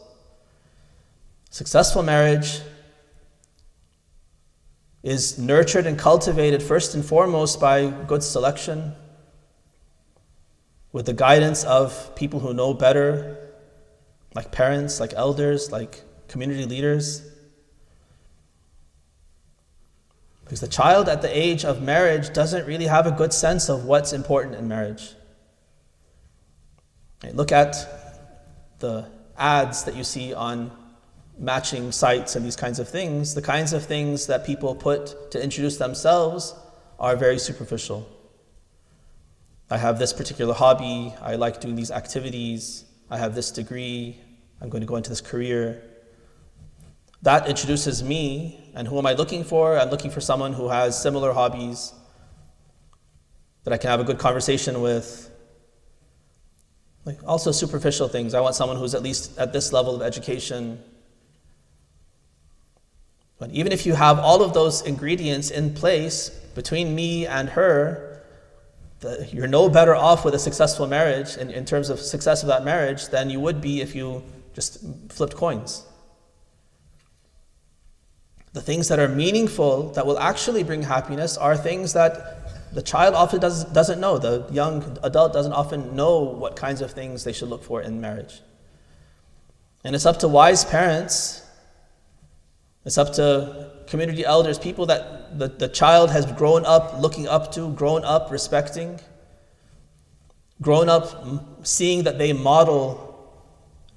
Successful marriage is nurtured and cultivated first and foremost by good selection, with the guidance of people who know better, like parents, like elders, like community leaders. Because the child at the age of marriage doesn't really have a good sense of what's important in marriage. Look at the ads that you see on matching sites and these kinds of things. The kinds of things that people put to introduce themselves are very superficial. I have this particular hobby, I like doing these activities, I have this degree, I'm going to go into this career. That introduces me, and who am I looking for? I'm looking for someone who has similar hobbies, that I can have a good conversation with. Like also superficial things. I want someone who's at least at this level of education. But even if you have all of those ingredients in place between me and her, you're no better off with a successful marriage in terms of success of that marriage than you would be if you just flipped coins. The things that are meaningful, that will actually bring happiness, are things that the child often doesn't know. The young adult doesn't often know what kinds of things they should look for in marriage. And it's up to wise parents, it's up to community elders, people that the child has grown up looking up to, grown up respecting, grown up seeing that they model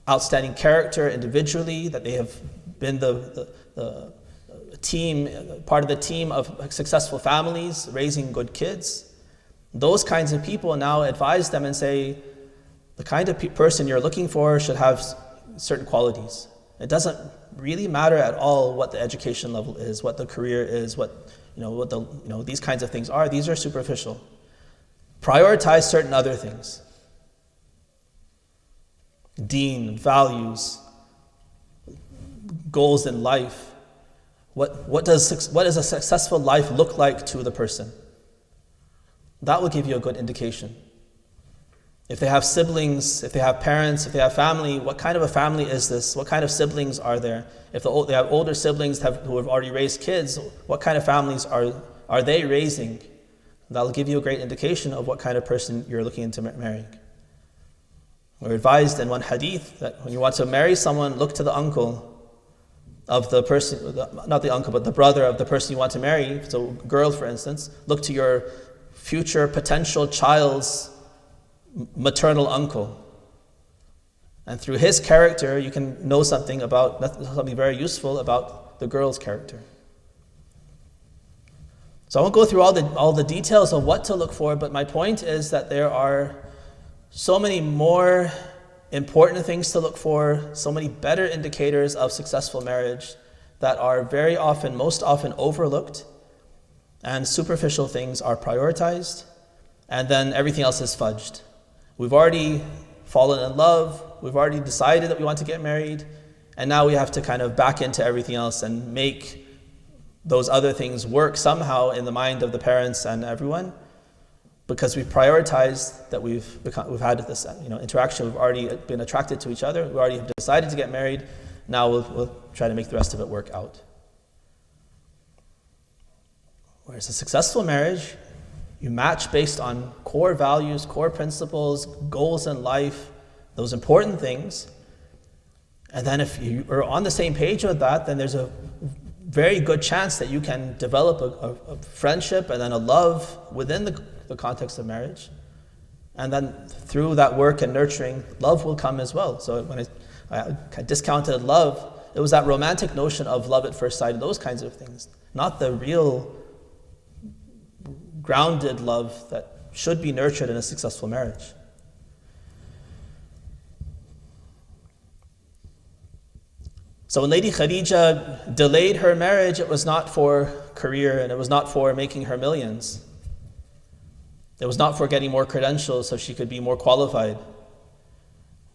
outstanding character individually, that they have been the team, part of the team of successful families, raising good kids. Those kinds of people now advise them and say, the kind of person you're looking for should have certain qualities. It doesn't really matter at all what the education level is, what the career is, what these kinds of things are. These are superficial. Prioritize certain other things. Deen, values, goals in life. What does a successful life look like to the person? That will give you a good indication. If they have siblings, if they have parents, if they have family, what kind of a family is this? What kind of siblings are there? If they have older siblings who have already raised kids, what kind of families are they raising? That'll give you a great indication of what kind of person you're looking into marrying. We're advised in one hadith that when you want to marry someone, look to the uncle of the person, not the uncle, but the brother of the person you want to marry. So a girl, for instance, look to your future potential child's maternal uncle. And through his character, you can know something very useful about the girl's character. So I won't go through all the details of what to look for, but my point is that there are so many more important things to look for, so many better indicators of successful marriage that are most often overlooked, and superficial things are prioritized, and then everything else is fudged. We've already fallen in love, we've already decided that we want to get married, and now we have to kind of back into everything else and make those other things work somehow in the mind of the parents and everyone, because we've prioritized that we've had this interaction, we've already been attracted to each other, we already have decided to get married, now we'll try to make the rest of it work out. Whereas a successful marriage, you match based on core values, core principles, goals in life, those important things. And then if you are on the same page with that, then there's a very good chance that you can develop a friendship and then a love within the context of marriage. And then through that work and nurturing, love will come as well. So when I discounted love It was that romantic notion of love at first sight, those kinds of things, not the real grounded love that should be nurtured in a successful marriage. So when Lady Khadija delayed her marriage, it was not for career and it was not for making her millions. It was not for getting more credentials so she could be more qualified.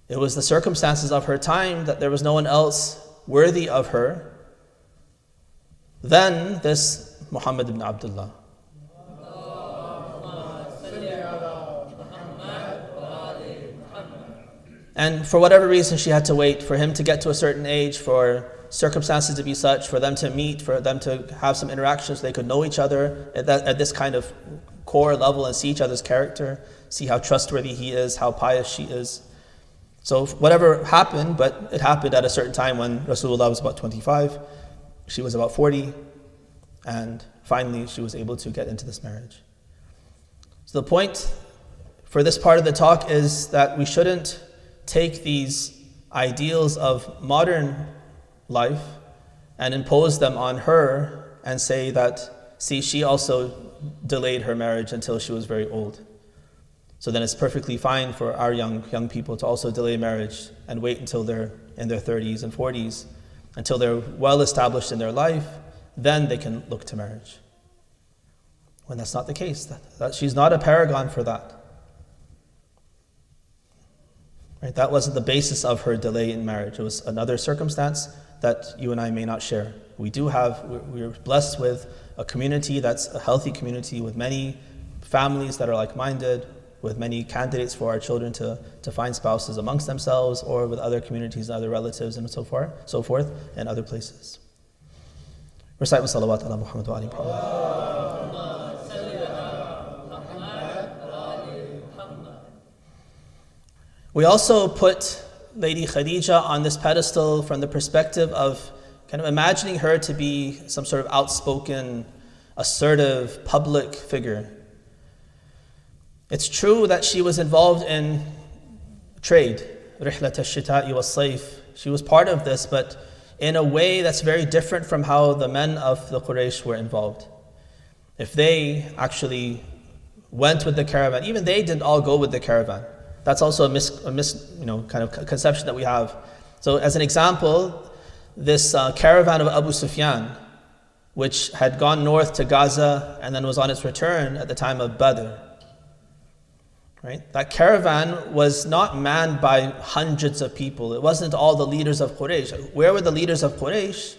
It was the circumstances of her time that there was no one else worthy of her than this Muhammad ibn Abdullah. And for whatever reason, she had to wait for him to get to a certain age, for circumstances to be such, for them to meet, for them to have some interactions so they could know each other at this kind of core level and see each other's character, see how trustworthy he is, how pious she is. So whatever happened, but it happened at a certain time when Rasulullah was about 25, she was about 40, and finally she was able to get into this marriage. So the point for this part of the talk is that we shouldn't take these ideals of modern life and impose them on her and say that, see, she also delayed her marriage until she was very old. So then it's perfectly fine for our young people to also delay marriage and wait until they're in their 30s and 40s, until they're well established in their life, then they can look to marriage. When that's not the case, that she's not a paragon for that. Right? That wasn't the basis of her delay in marriage. It was another circumstance that you and I may not share. We're blessed with a community that's a healthy community with many families that are like-minded, with many candidates for our children to find spouses amongst themselves or with other communities and other relatives and so forth and other places. Recite salawat ala Muhammad wa ali Muhammad. We also put Lady Khadija on this pedestal from the perspective of kind of imagining her to be some sort of outspoken, assertive, public figure. It's true that she was involved in trade, رحلة الشتاء والصيف. She was part of this, but in a way that's very different from how the men of the Quraysh were involved. If they actually went with the caravan, even they didn't all go with the caravan. That's also a kind of conception that we have. So as an example, this caravan of Abu Sufyan, which had gone north to Gaza and then was on its return at the time of Badr. Right? That caravan was not manned by hundreds of people. It wasn't all the leaders of Quraysh. Where were the leaders of Quraysh?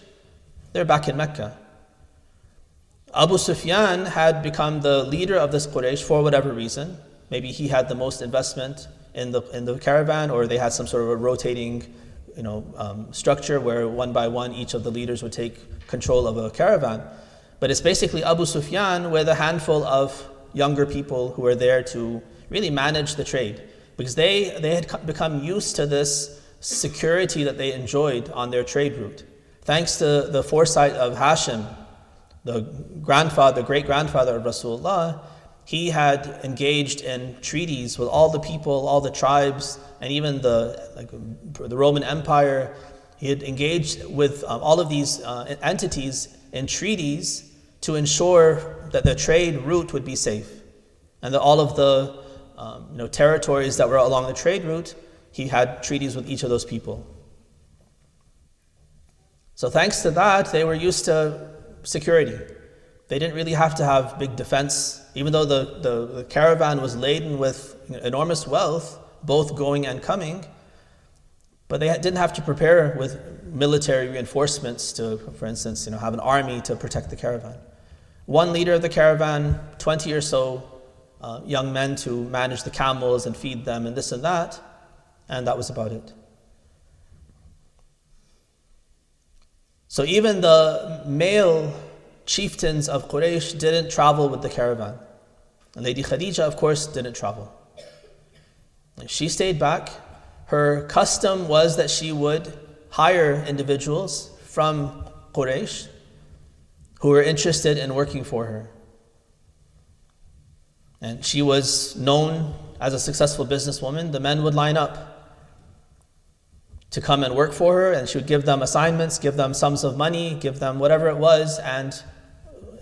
They're back in Mecca. Abu Sufyan had become the leader of this Quraysh for whatever reason. Maybe he had the most investment in the caravan, or they had some sort of a rotating structure where one by one each of the leaders would take control of a caravan. But it's basically Abu Sufyan with a handful of younger people who were there to really manage the trade, because they had become used to this security that they enjoyed on their trade route. Thanks to the foresight of Hashim, the great-grandfather of Rasulullah, he had engaged in treaties with all the people, all the tribes, and even the Roman Empire. He had engaged with all of these entities in treaties to ensure that the trade route would be safe, and that all of the territories that were along the trade route, he had treaties with each of those people. So thanks to that, they were used to security. They didn't really have to have big defense, even though the caravan was laden with enormous wealth, both going and coming, but they didn't have to prepare with military reinforcements to, for instance, have an army to protect the caravan. One leader of the caravan, 20 or so young men to manage the camels and feed them and this and that was about it. So even the male chieftains of Quraysh didn't travel with the caravan. And Lady Khadija, of course, didn't travel. She stayed back. Her custom was that she would hire individuals from Quraysh who were interested in working for her. And she was known as a successful businesswoman. The men would line up. to come and work for her, and she would give them assignments, give them sums of money, give them whatever it was, and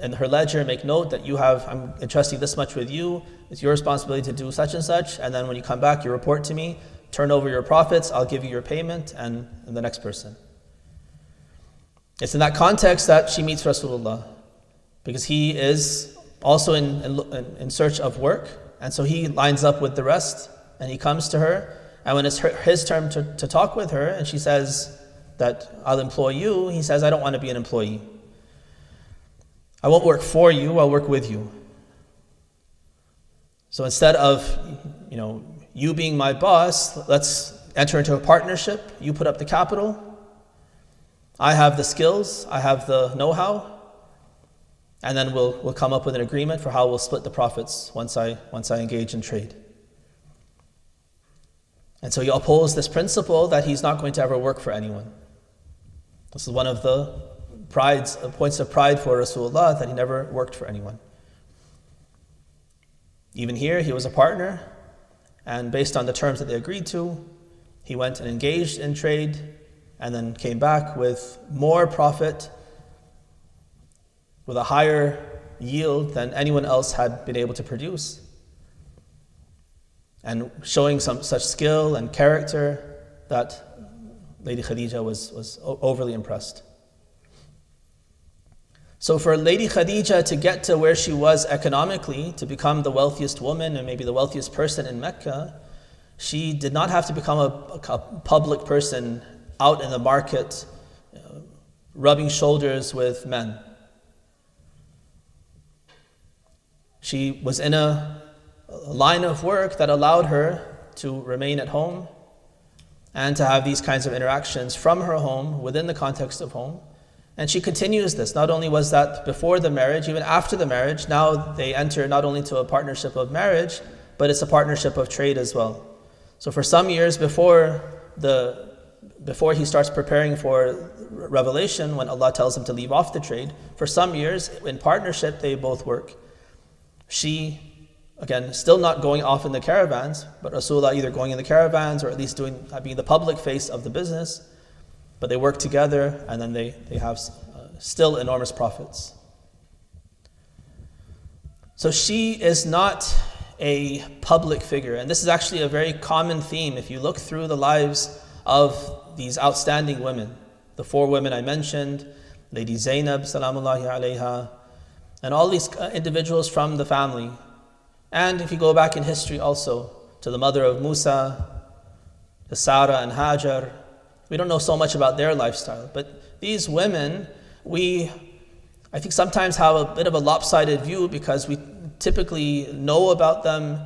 in her ledger make note that I'm entrusting this much with you, it's your responsibility to do such and such, and then when you come back you report to me, turn over your profits, I'll give you your payment, and the next person. It's in that context that she meets Rasulullah, because he is also in search of work, and so he lines up with the rest, and he comes to her, and when it's his turn to talk with her, and she says that I'll employ you, he says, I don't want to be an employee. I won't work for you, I'll work with you. So instead of, you being my boss, let's enter into a partnership. You put up the capital, I have the skills, I have the know-how, and then we'll come up with an agreement for how we'll split the profits once I engage in trade. And so he upholds this principle that he's not going to ever work for anyone. This is one of the points of pride for Rasulullah, that he never worked for anyone. Even here, he was a partner, and based on the terms that they agreed to, he went and engaged in trade, and then came back with more profit, with a higher yield than anyone else had been able to produce, and showing some such skill and character that Lady Khadija was overly impressed. So for Lady Khadija to get to where she was economically, to become the wealthiest woman and maybe the wealthiest person in Mecca, she did not have to become a public person out in the market, rubbing shoulders with men. She was in a line of work that allowed her to remain at home and to have these kinds of interactions from her home, within the context of home. And she continues this. Not only was that before the marriage, even after the marriage, now they enter not only to a partnership of marriage, but it's a partnership of trade as well. So for some years before he starts preparing for revelation, when Allah tells him to leave off the trade, for some years in partnership they both work. She, again, still not going off in the caravans, but Rasulullah either going in the caravans or at least being the public face of the business, but they work together, and then they have still enormous profits. So she is not a public figure, and this is actually a very common theme if you look through the lives of these outstanding women. The four women I mentioned, Lady Zainab, salamullahi alayha, and all these individuals from the family. And if you go back in history also, to the mother of Musa, to Sarah and Hajar, we don't know so much about their lifestyle, but these women, I think sometimes have a bit of a lopsided view, because we typically know about them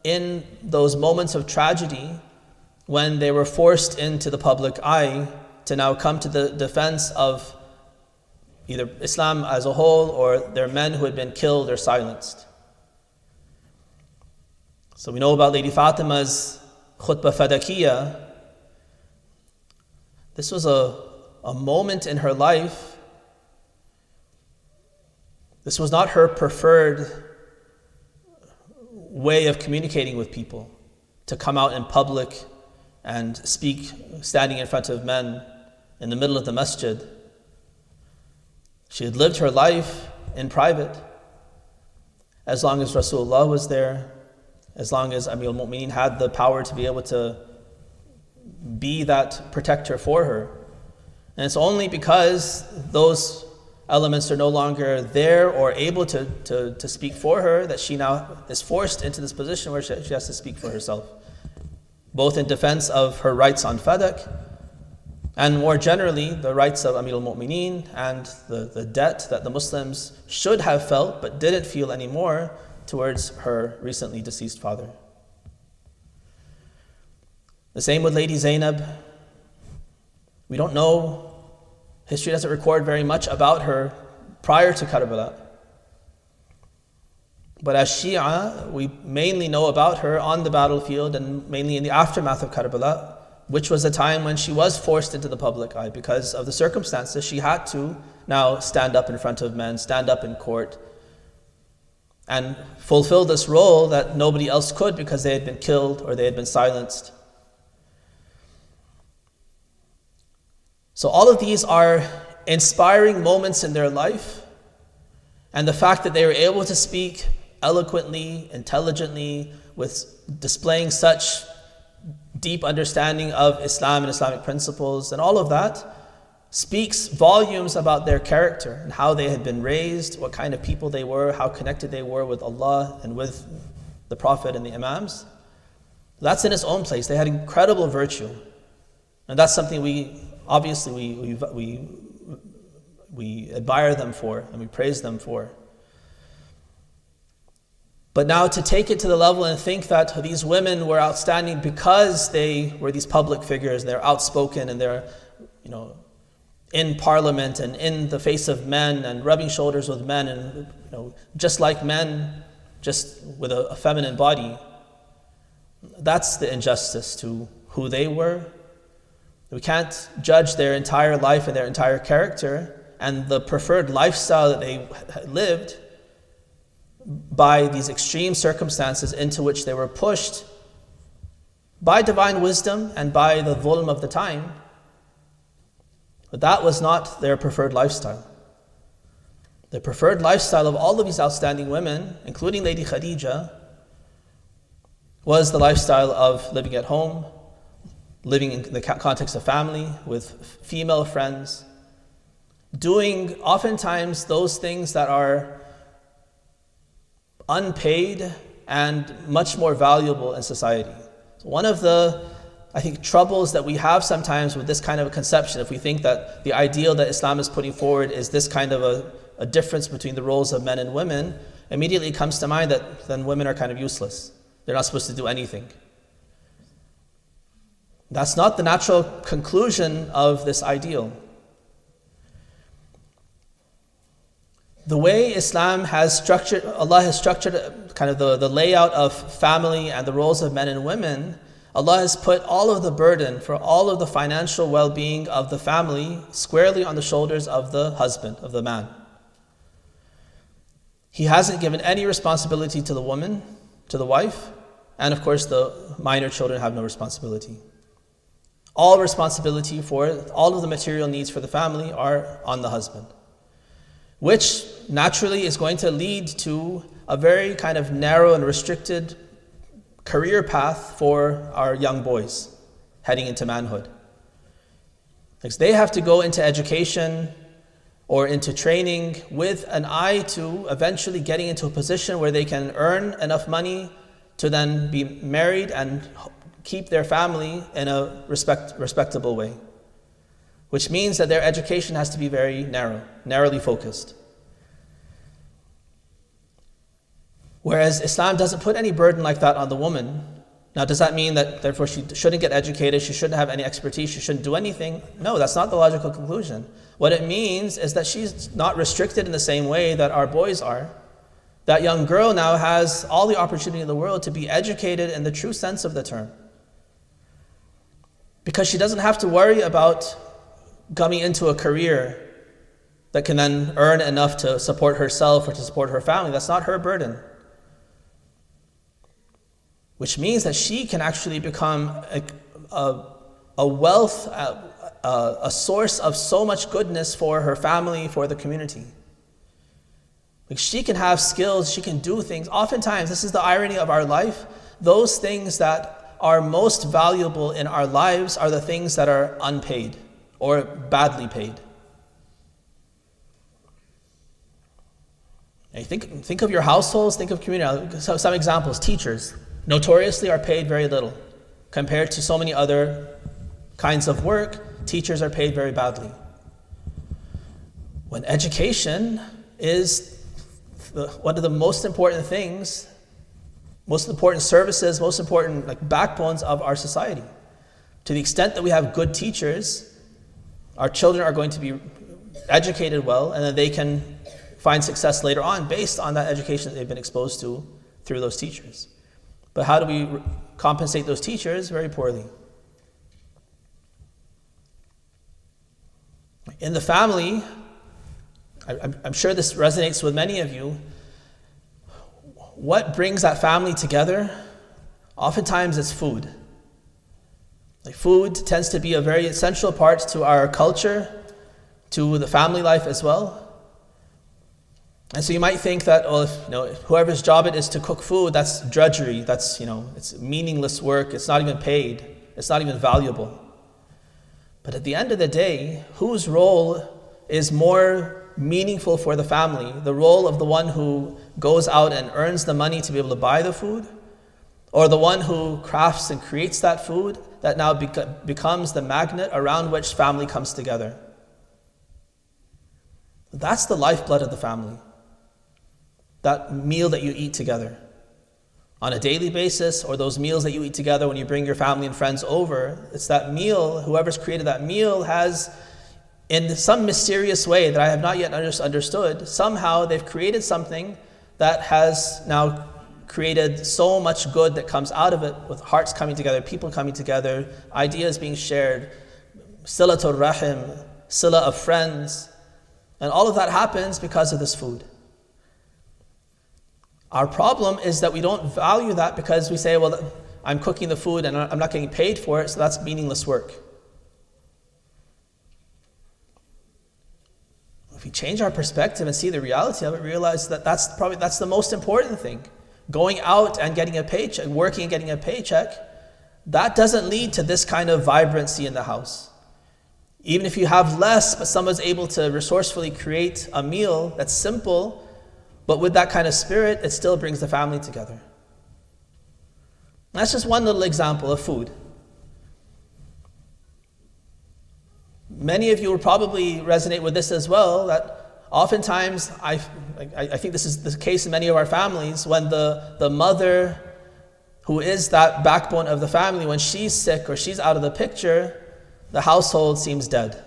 in those moments of tragedy when they were forced into the public eye to now come to the defense of either Islam as a whole or their men who had been killed or silenced. So we know about Lady Fatima's khutbah fadakiyah. This was a moment in her life. This was not her preferred way of communicating with people, to come out in public and speak standing in front of men in the middle of the masjid. She had lived her life in private. As long as Rasulullah was there, as long as Amir al-Mu'mineen had the power to be able to be that protector for her. And it's only because those elements are no longer there or able to speak for her that she now is forced into this position where she has to speak for herself, both in defense of her rights on fadak, and more generally the rights of Amir al-Mu'mineen and the debt that the Muslims should have felt but didn't feel anymore towards her recently deceased father. The same with Lady Zainab. We don't know, history doesn't record very much about her prior to Karbala. But as Shia, we mainly know about her on the battlefield and mainly in the aftermath of Karbala, which was a time when she was forced into the public eye because of the circumstances. She had to now stand up in front of men, stand up in court, and fulfill this role that nobody else could because they had been killed or they had been silenced. So all of these are inspiring moments in their life, and the fact that they were able to speak eloquently, intelligently, with displaying such deep understanding of Islam and Islamic principles and all of that speaks volumes about their character and how they had been raised, what kind of people they were, how connected they were with Allah and with the Prophet and the Imams. That's in its own place. They had incredible virtue. And that's something we admire them for and we praise them for. But now to take it to the level and think that these women were outstanding because they were these public figures, they're outspoken and they're, in parliament and in the face of men and rubbing shoulders with men and, just like men, just with a feminine body. That's the injustice to who they were. We can't judge their entire life and their entire character and the preferred lifestyle that they lived by these extreme circumstances into which they were pushed by divine wisdom and by the dhulm of the time. But that was not their preferred lifestyle. The preferred lifestyle of all of these outstanding women, including Lady Khadija, was the lifestyle of living at home, living in the context of family, with female friends, doing oftentimes those things that are unpaid and much more valuable in society. So one of the, troubles that we have sometimes with this kind of a conception, if we think that the ideal that Islam is putting forward is this kind of a difference between the roles of men and women, immediately comes to mind that then women are kind of useless. They're not supposed to do anything. That's not the natural conclusion of this ideal. The way Islam has structured, Allah has structured kind of the layout of family and the roles of men and women, Allah has put all of the burden for all of the financial well-being of the family squarely on the shoulders of the husband, of the man. He hasn't given any responsibility to the woman, to the wife, and of course the minor children have no responsibility. All responsibility for all of the material needs for the family are on the husband, which naturally is going to lead to a very kind of narrow and restricted career path for our young boys heading into manhood. Because they have to go into education or into training with an eye to eventually getting into a position where they can earn enough money to then be married and keep their family in a respectable way. Which means that their education has to be very narrowly focused. Whereas Islam doesn't put any burden like that on the woman. Now, does that mean that therefore she shouldn't get educated, she shouldn't have any expertise, she shouldn't do anything? No, that's not the logical conclusion. What it means is that she's not restricted in the same way that our boys are. That young girl now has all the opportunity in the world to be educated in the true sense of the term. Because she doesn't have to worry about coming into a career that can then earn enough to support herself or to support her family. That's not her burden. Which means that she can actually become a wealth, a source of so much goodness for her family, for the community. Like she can have skills, she can do things. Oftentimes, this is the irony of our life, those things that are most valuable in our lives are the things that are unpaid or badly paid. And think of your households, think of community. Some examples, teachers notoriously are paid very little. Compared to so many other kinds of work, teachers are paid very badly. When education is one of the most important things, most important services, most important backbones of our society. To the extent that we have good teachers, our children are going to be educated well, and then they can find success later on based on that education that they've been exposed to through those teachers. But how do we compensate those teachers? Very poorly. In the family, I'm sure this resonates with many of you. What brings that family together? Oftentimes it's food. Like food tends to be a very essential part to our culture, to the family life as well. And so you might think that, well, if whoever's job it is to cook food, that's drudgery, that's, it's meaningless work, it's not even paid, it's not even valuable. But at the end of the day, whose role is more meaningful for the family? The role of the one who goes out and earns the money to be able to buy the food? Or the one who crafts and creates that food that now becomes the magnet around which family comes together? That's the lifeblood of the family. That meal that you eat together on a daily basis, or those meals that you eat together when you bring your family and friends over. It's that meal, whoever's created that meal has, in some mysterious way that I have not yet understood, somehow they've created something that has now created so much good that comes out of it, with hearts coming together, people coming together, ideas being shared, silatul rahim, sila of friends, and all of that happens because of this food. Our problem is that we don't value that because we say, well, I'm cooking the food and I'm not getting paid for it, so that's meaningless work. If we change our perspective and see the reality of it, realize that that's the most important thing. Going out and getting a paycheck, working and getting a paycheck, that doesn't lead to this kind of vibrancy in the house. Even if you have less, but someone's able to resourcefully create a meal that's simple, but with that kind of spirit, it still brings the family together. That's just one little example of food. Many of you will probably resonate with this as well, that oftentimes, I think this is the case in many of our families, when the mother, who is that backbone of the family, when she's sick or she's out of the picture, the household seems dead.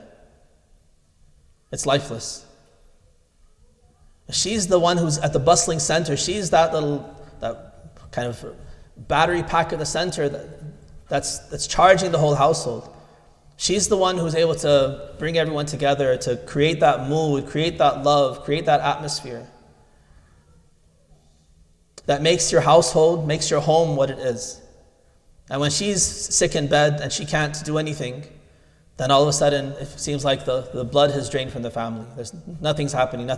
It's lifeless. She's the one who's at the bustling center. She's that kind of battery pack at the center that's charging the whole household. She's the one who's able to bring everyone together, to create that mood, create that love, create that atmosphere that makes your household, makes your home what it is. And when she's sick in bed and she can't do anything, then all of a sudden it seems like the blood has drained from the family. Nothing's happening,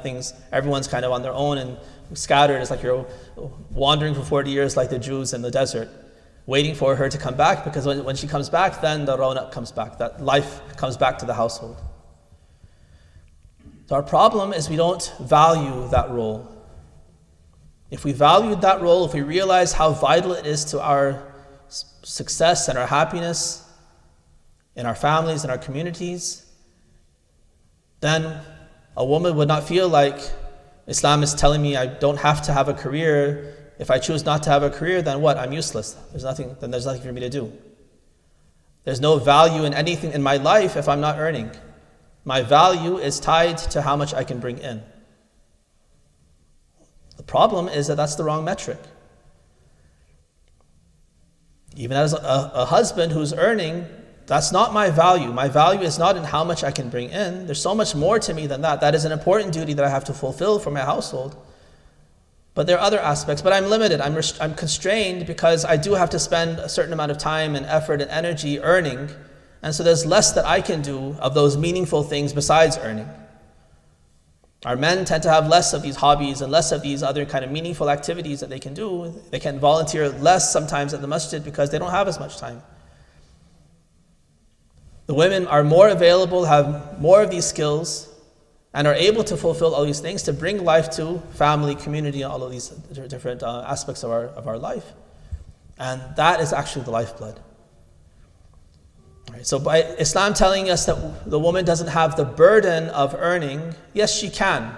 everyone's kind of on their own and scattered. It's like you're wandering for 40 years like the Jews in the desert, waiting for her to come back, because when she comes back, then the rawnaq comes back, that life comes back to the household. So our problem is we don't value that role. If we valued that role, if we realize how vital it is to our success and our happiness, in our families, in our communities, then a woman would not feel like Islam is telling me I don't have to have a career. If I choose not to have a career, then what? I'm useless. There's nothing for me to do. There's no value in anything in my life if I'm not earning. My value is tied to how much I can bring in. The problem is that that's the wrong metric. Even as a husband who's earning, that's not my value. My value is not in how much I can bring in. There's so much more to me than that. That is an important duty that I have to fulfill for my household. But there are other aspects. But I'm limited. I'm constrained because I do have to spend a certain amount of time and effort and energy earning. And so there's less that I can do of those meaningful things besides earning. Our men tend to have less of these hobbies and less of these other kind of meaningful activities that they can do. They can volunteer less sometimes at the masjid because they don't have as much time. The women are more available, have more of these skills, and are able to fulfill all these things to bring life to family, community, and all of these different aspects of our life. And that is actually the lifeblood. All right, so by Islam telling us that the woman doesn't have the burden of earning, yes, she can.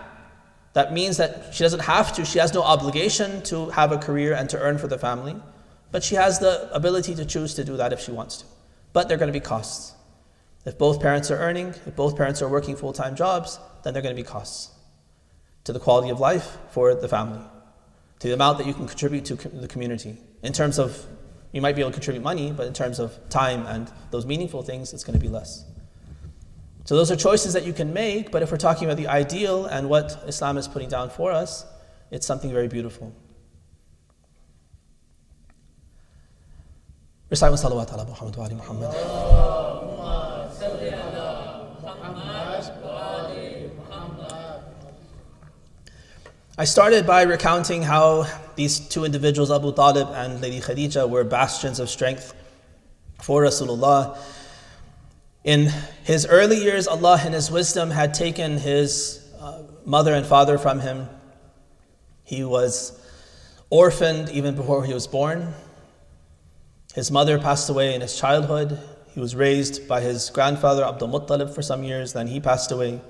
That means that she doesn't have to, she has no obligation to have a career and to earn for the family, but she has the ability to choose to do that if she wants to. But there are going to be costs. If both parents are earning, if both parents are working full-time jobs, then there are going to be costs to the quality of life for the family, to the amount that you can contribute to the community. In terms of, you might be able to contribute money, but in terms of time and those meaningful things, it's going to be less. So those are choices that you can make, but if we're talking about the ideal and what Islam is putting down for us, it's something very beautiful. Recite with salawat ala Muhammad wa ali Muhammad. I started by recounting how these two individuals, Abu Talib and Lady Khadija, were bastions of strength for Rasulullah. In his early years, Allah in His wisdom had taken his mother and father from him. He was orphaned even before he was born. His mother passed away in his childhood. He was raised by his grandfather, Abdul Muttalib, for some years. Then he passed away.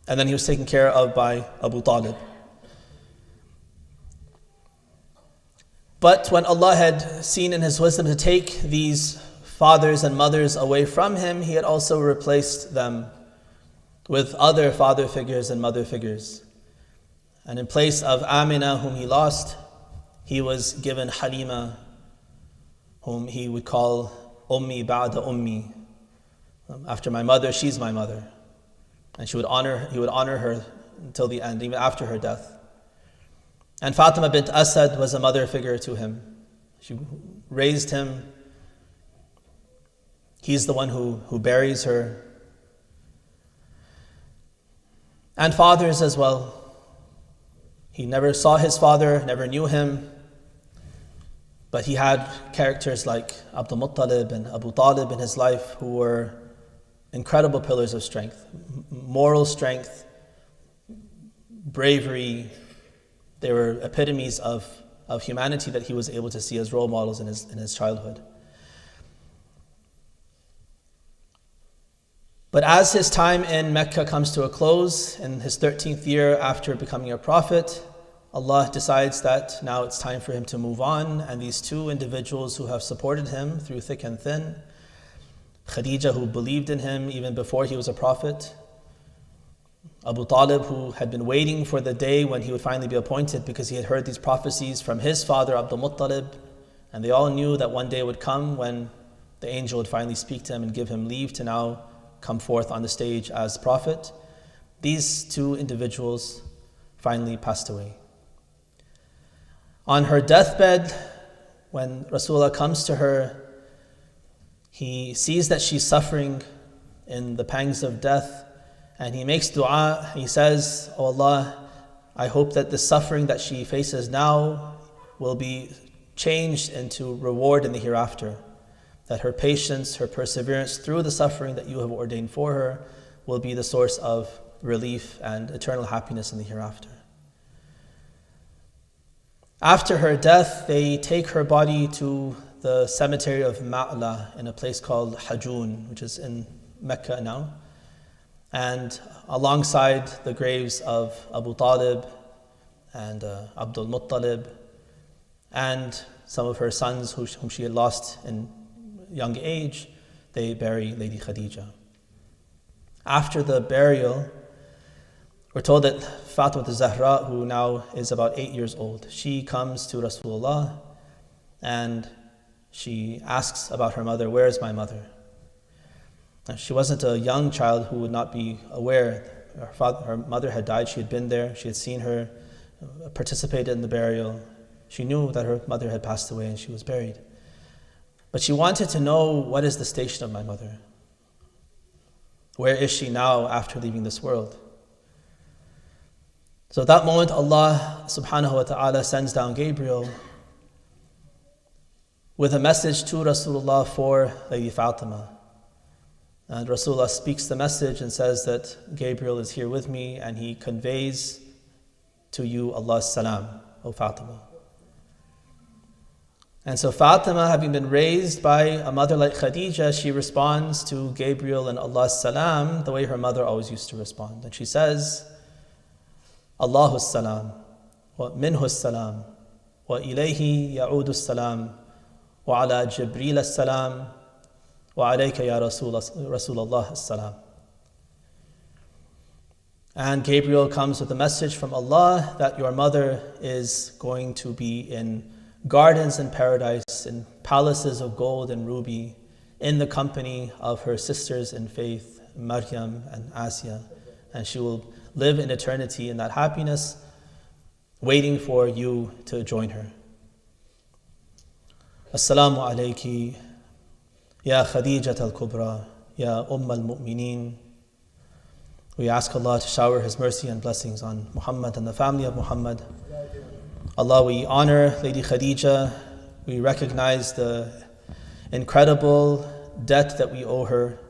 And then he was taken care of by Abu Talib. But when Allah had seen in His wisdom to take these fathers and mothers away from him, He had also replaced them with other father figures and mother figures. And in place of Amina, whom he lost, he was given Halima, whom he would call Ummi Ba'da Ummi. After my mother, she's my mother. And he would honor her until the end, even after her death. And Fatima bint Asad was a mother figure to him. She raised him. He's the one who buries her. And fathers as well. He never saw his father, never knew him. But he had characters like Abdul Muttalib and Abu Talib in his life who were incredible pillars of strength. Moral strength, bravery. They were epitomes of humanity that he was able to see as role models in his childhood. But as his time in Mecca comes to a close, in his 13th year after becoming a prophet, Allah decides that now it's time for him to move on, and these two individuals who have supported him through thick and thin, Khadija, who believed in him even before he was a prophet, Abu Talib, who had been waiting for the day when he would finally be appointed because he had heard these prophecies from his father Abdul Muttalib, and they all knew that one day would come when the angel would finally speak to him and give him leave to now come forth on the stage as prophet. These two individuals finally passed away. On her deathbed, when Rasulullah comes to her, he sees that she's suffering in the pangs of death, and he makes dua. He says, "Oh Allah, I hope that the suffering that she faces now will be changed into reward in the hereafter. That her patience, her perseverance through the suffering that you have ordained for her will be the source of relief and eternal happiness in the hereafter." After her death, they take her body to the cemetery of Ma'la in a place called Hajun, which is in Mecca now. And alongside the graves of Abu Talib and Abdul Muttalib and some of her sons whom she had lost in young age, they bury Lady Khadija. After the burial, we're told that Fatima al-Zahra, who now is about 8 years old, she comes to Rasulullah and she asks about her mother, "Where is my mother?" She wasn't a young child who would not be aware. Her mother had died, she had been there, she had seen her, participated in the burial. She knew that her mother had passed away and she was buried. But she wanted to know, what is the station of my mother? Where is she now after leaving this world? So at that moment, Allah subhanahu wa ta'ala sends down Gabriel with a message to Rasulullah for Lady Fatima. And Rasulullah speaks the message and says that Gabriel is here with me and he conveys to you Allah's salam, O Fatima. And so Fatima, having been raised by a mother like Khadija, she responds to Gabriel and Allah's salam the way her mother always used to respond. And she says, Allahu salam, wa minhu salam, wa ilayhi ya'udu salam, wa ala Jibreel salam, wa alayka ya Rasulullah salam. And Gabriel comes with a message from Allah that your mother is going to be in gardens in paradise, in palaces of gold and ruby, in the company of her sisters in faith, Maryam and Asya, and she will live in eternity in that happiness, waiting for you to join her. Assalamu alayki, ya Khadija al-Kubra, ya al-Mu'mineen. We ask Allah to shower His mercy and blessings on Muhammad and the family of Muhammad. Allah, we honor Lady Khadija. We recognize the incredible debt that we owe her.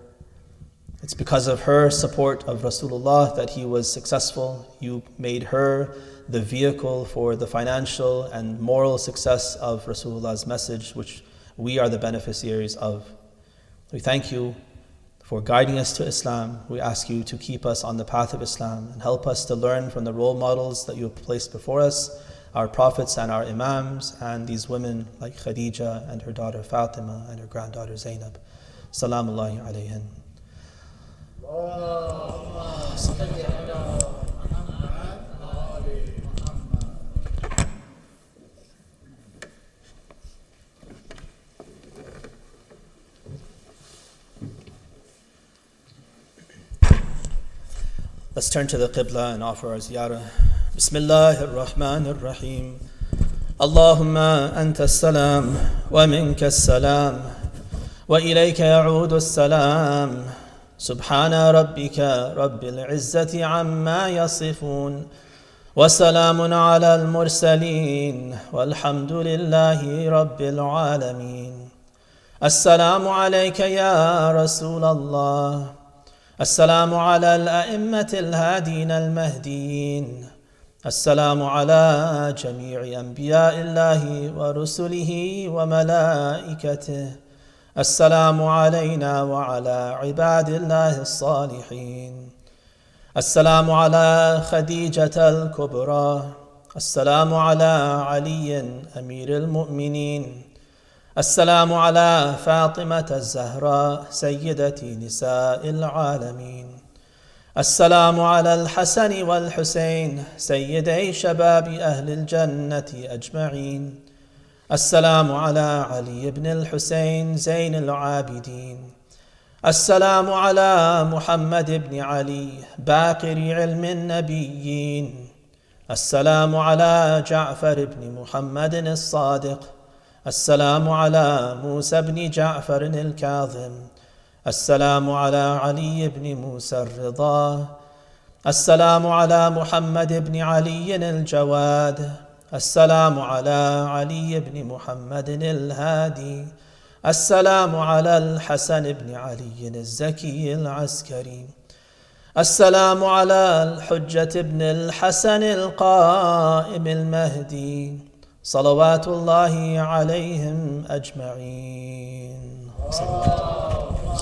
It's because of her support of Rasulullah that he was successful. You made her the vehicle for the financial and moral success of Rasulullah's message, which we are the beneficiaries of. We thank you for guiding us to Islam. We ask you to keep us on the path of Islam and help us to learn from the role models that you have placed before us, our prophets and our imams, and these women like Khadija and her daughter Fatima and her granddaughter Zainab. Salamullahi alayhin. Let's turn to the Qibla and offer our ziyarah. Bismillahir Rahmanir Rahim. Allahumma anta as-salam wa minka as-salam wa ilayka ya'udu as-salam. Subhana rabbika rabbil izzati amma yasifun wa salamun ala al-mursaleen walhamdulillahi rabbil alameen. Assalamu alayka ya Rasulallah. السلام على الأئمة الهادين المهديين. السلام على جميع أنبياء الله ورسله وملائكته. السلام علينا وعلى عباد الله الصالحين. السلام على خديجة الكبرى. السلام على علي أمير المؤمنين. السلام على فاطمة الزهراء سيدة نساء العالمين. السلام على الحسن والحسين سيدي شباب أهل الجنة أجمعين. السلام على علي بن الحسين زين العابدين. السلام على محمد بن علي باقر علم النبيين. السلام على جعفر بن محمد الصادق. السلام على موسى بن جعفر الكاظم. السلام على علي بن موسى الرضا. السلام على محمد بن علي الجواد. السلام على علي بن محمد الهادي. السلام على الحسن بن علي الزكي العسكري. السلام على الحجة بن الحسن القائم المهدي صلوات الله عليهم أجمعين.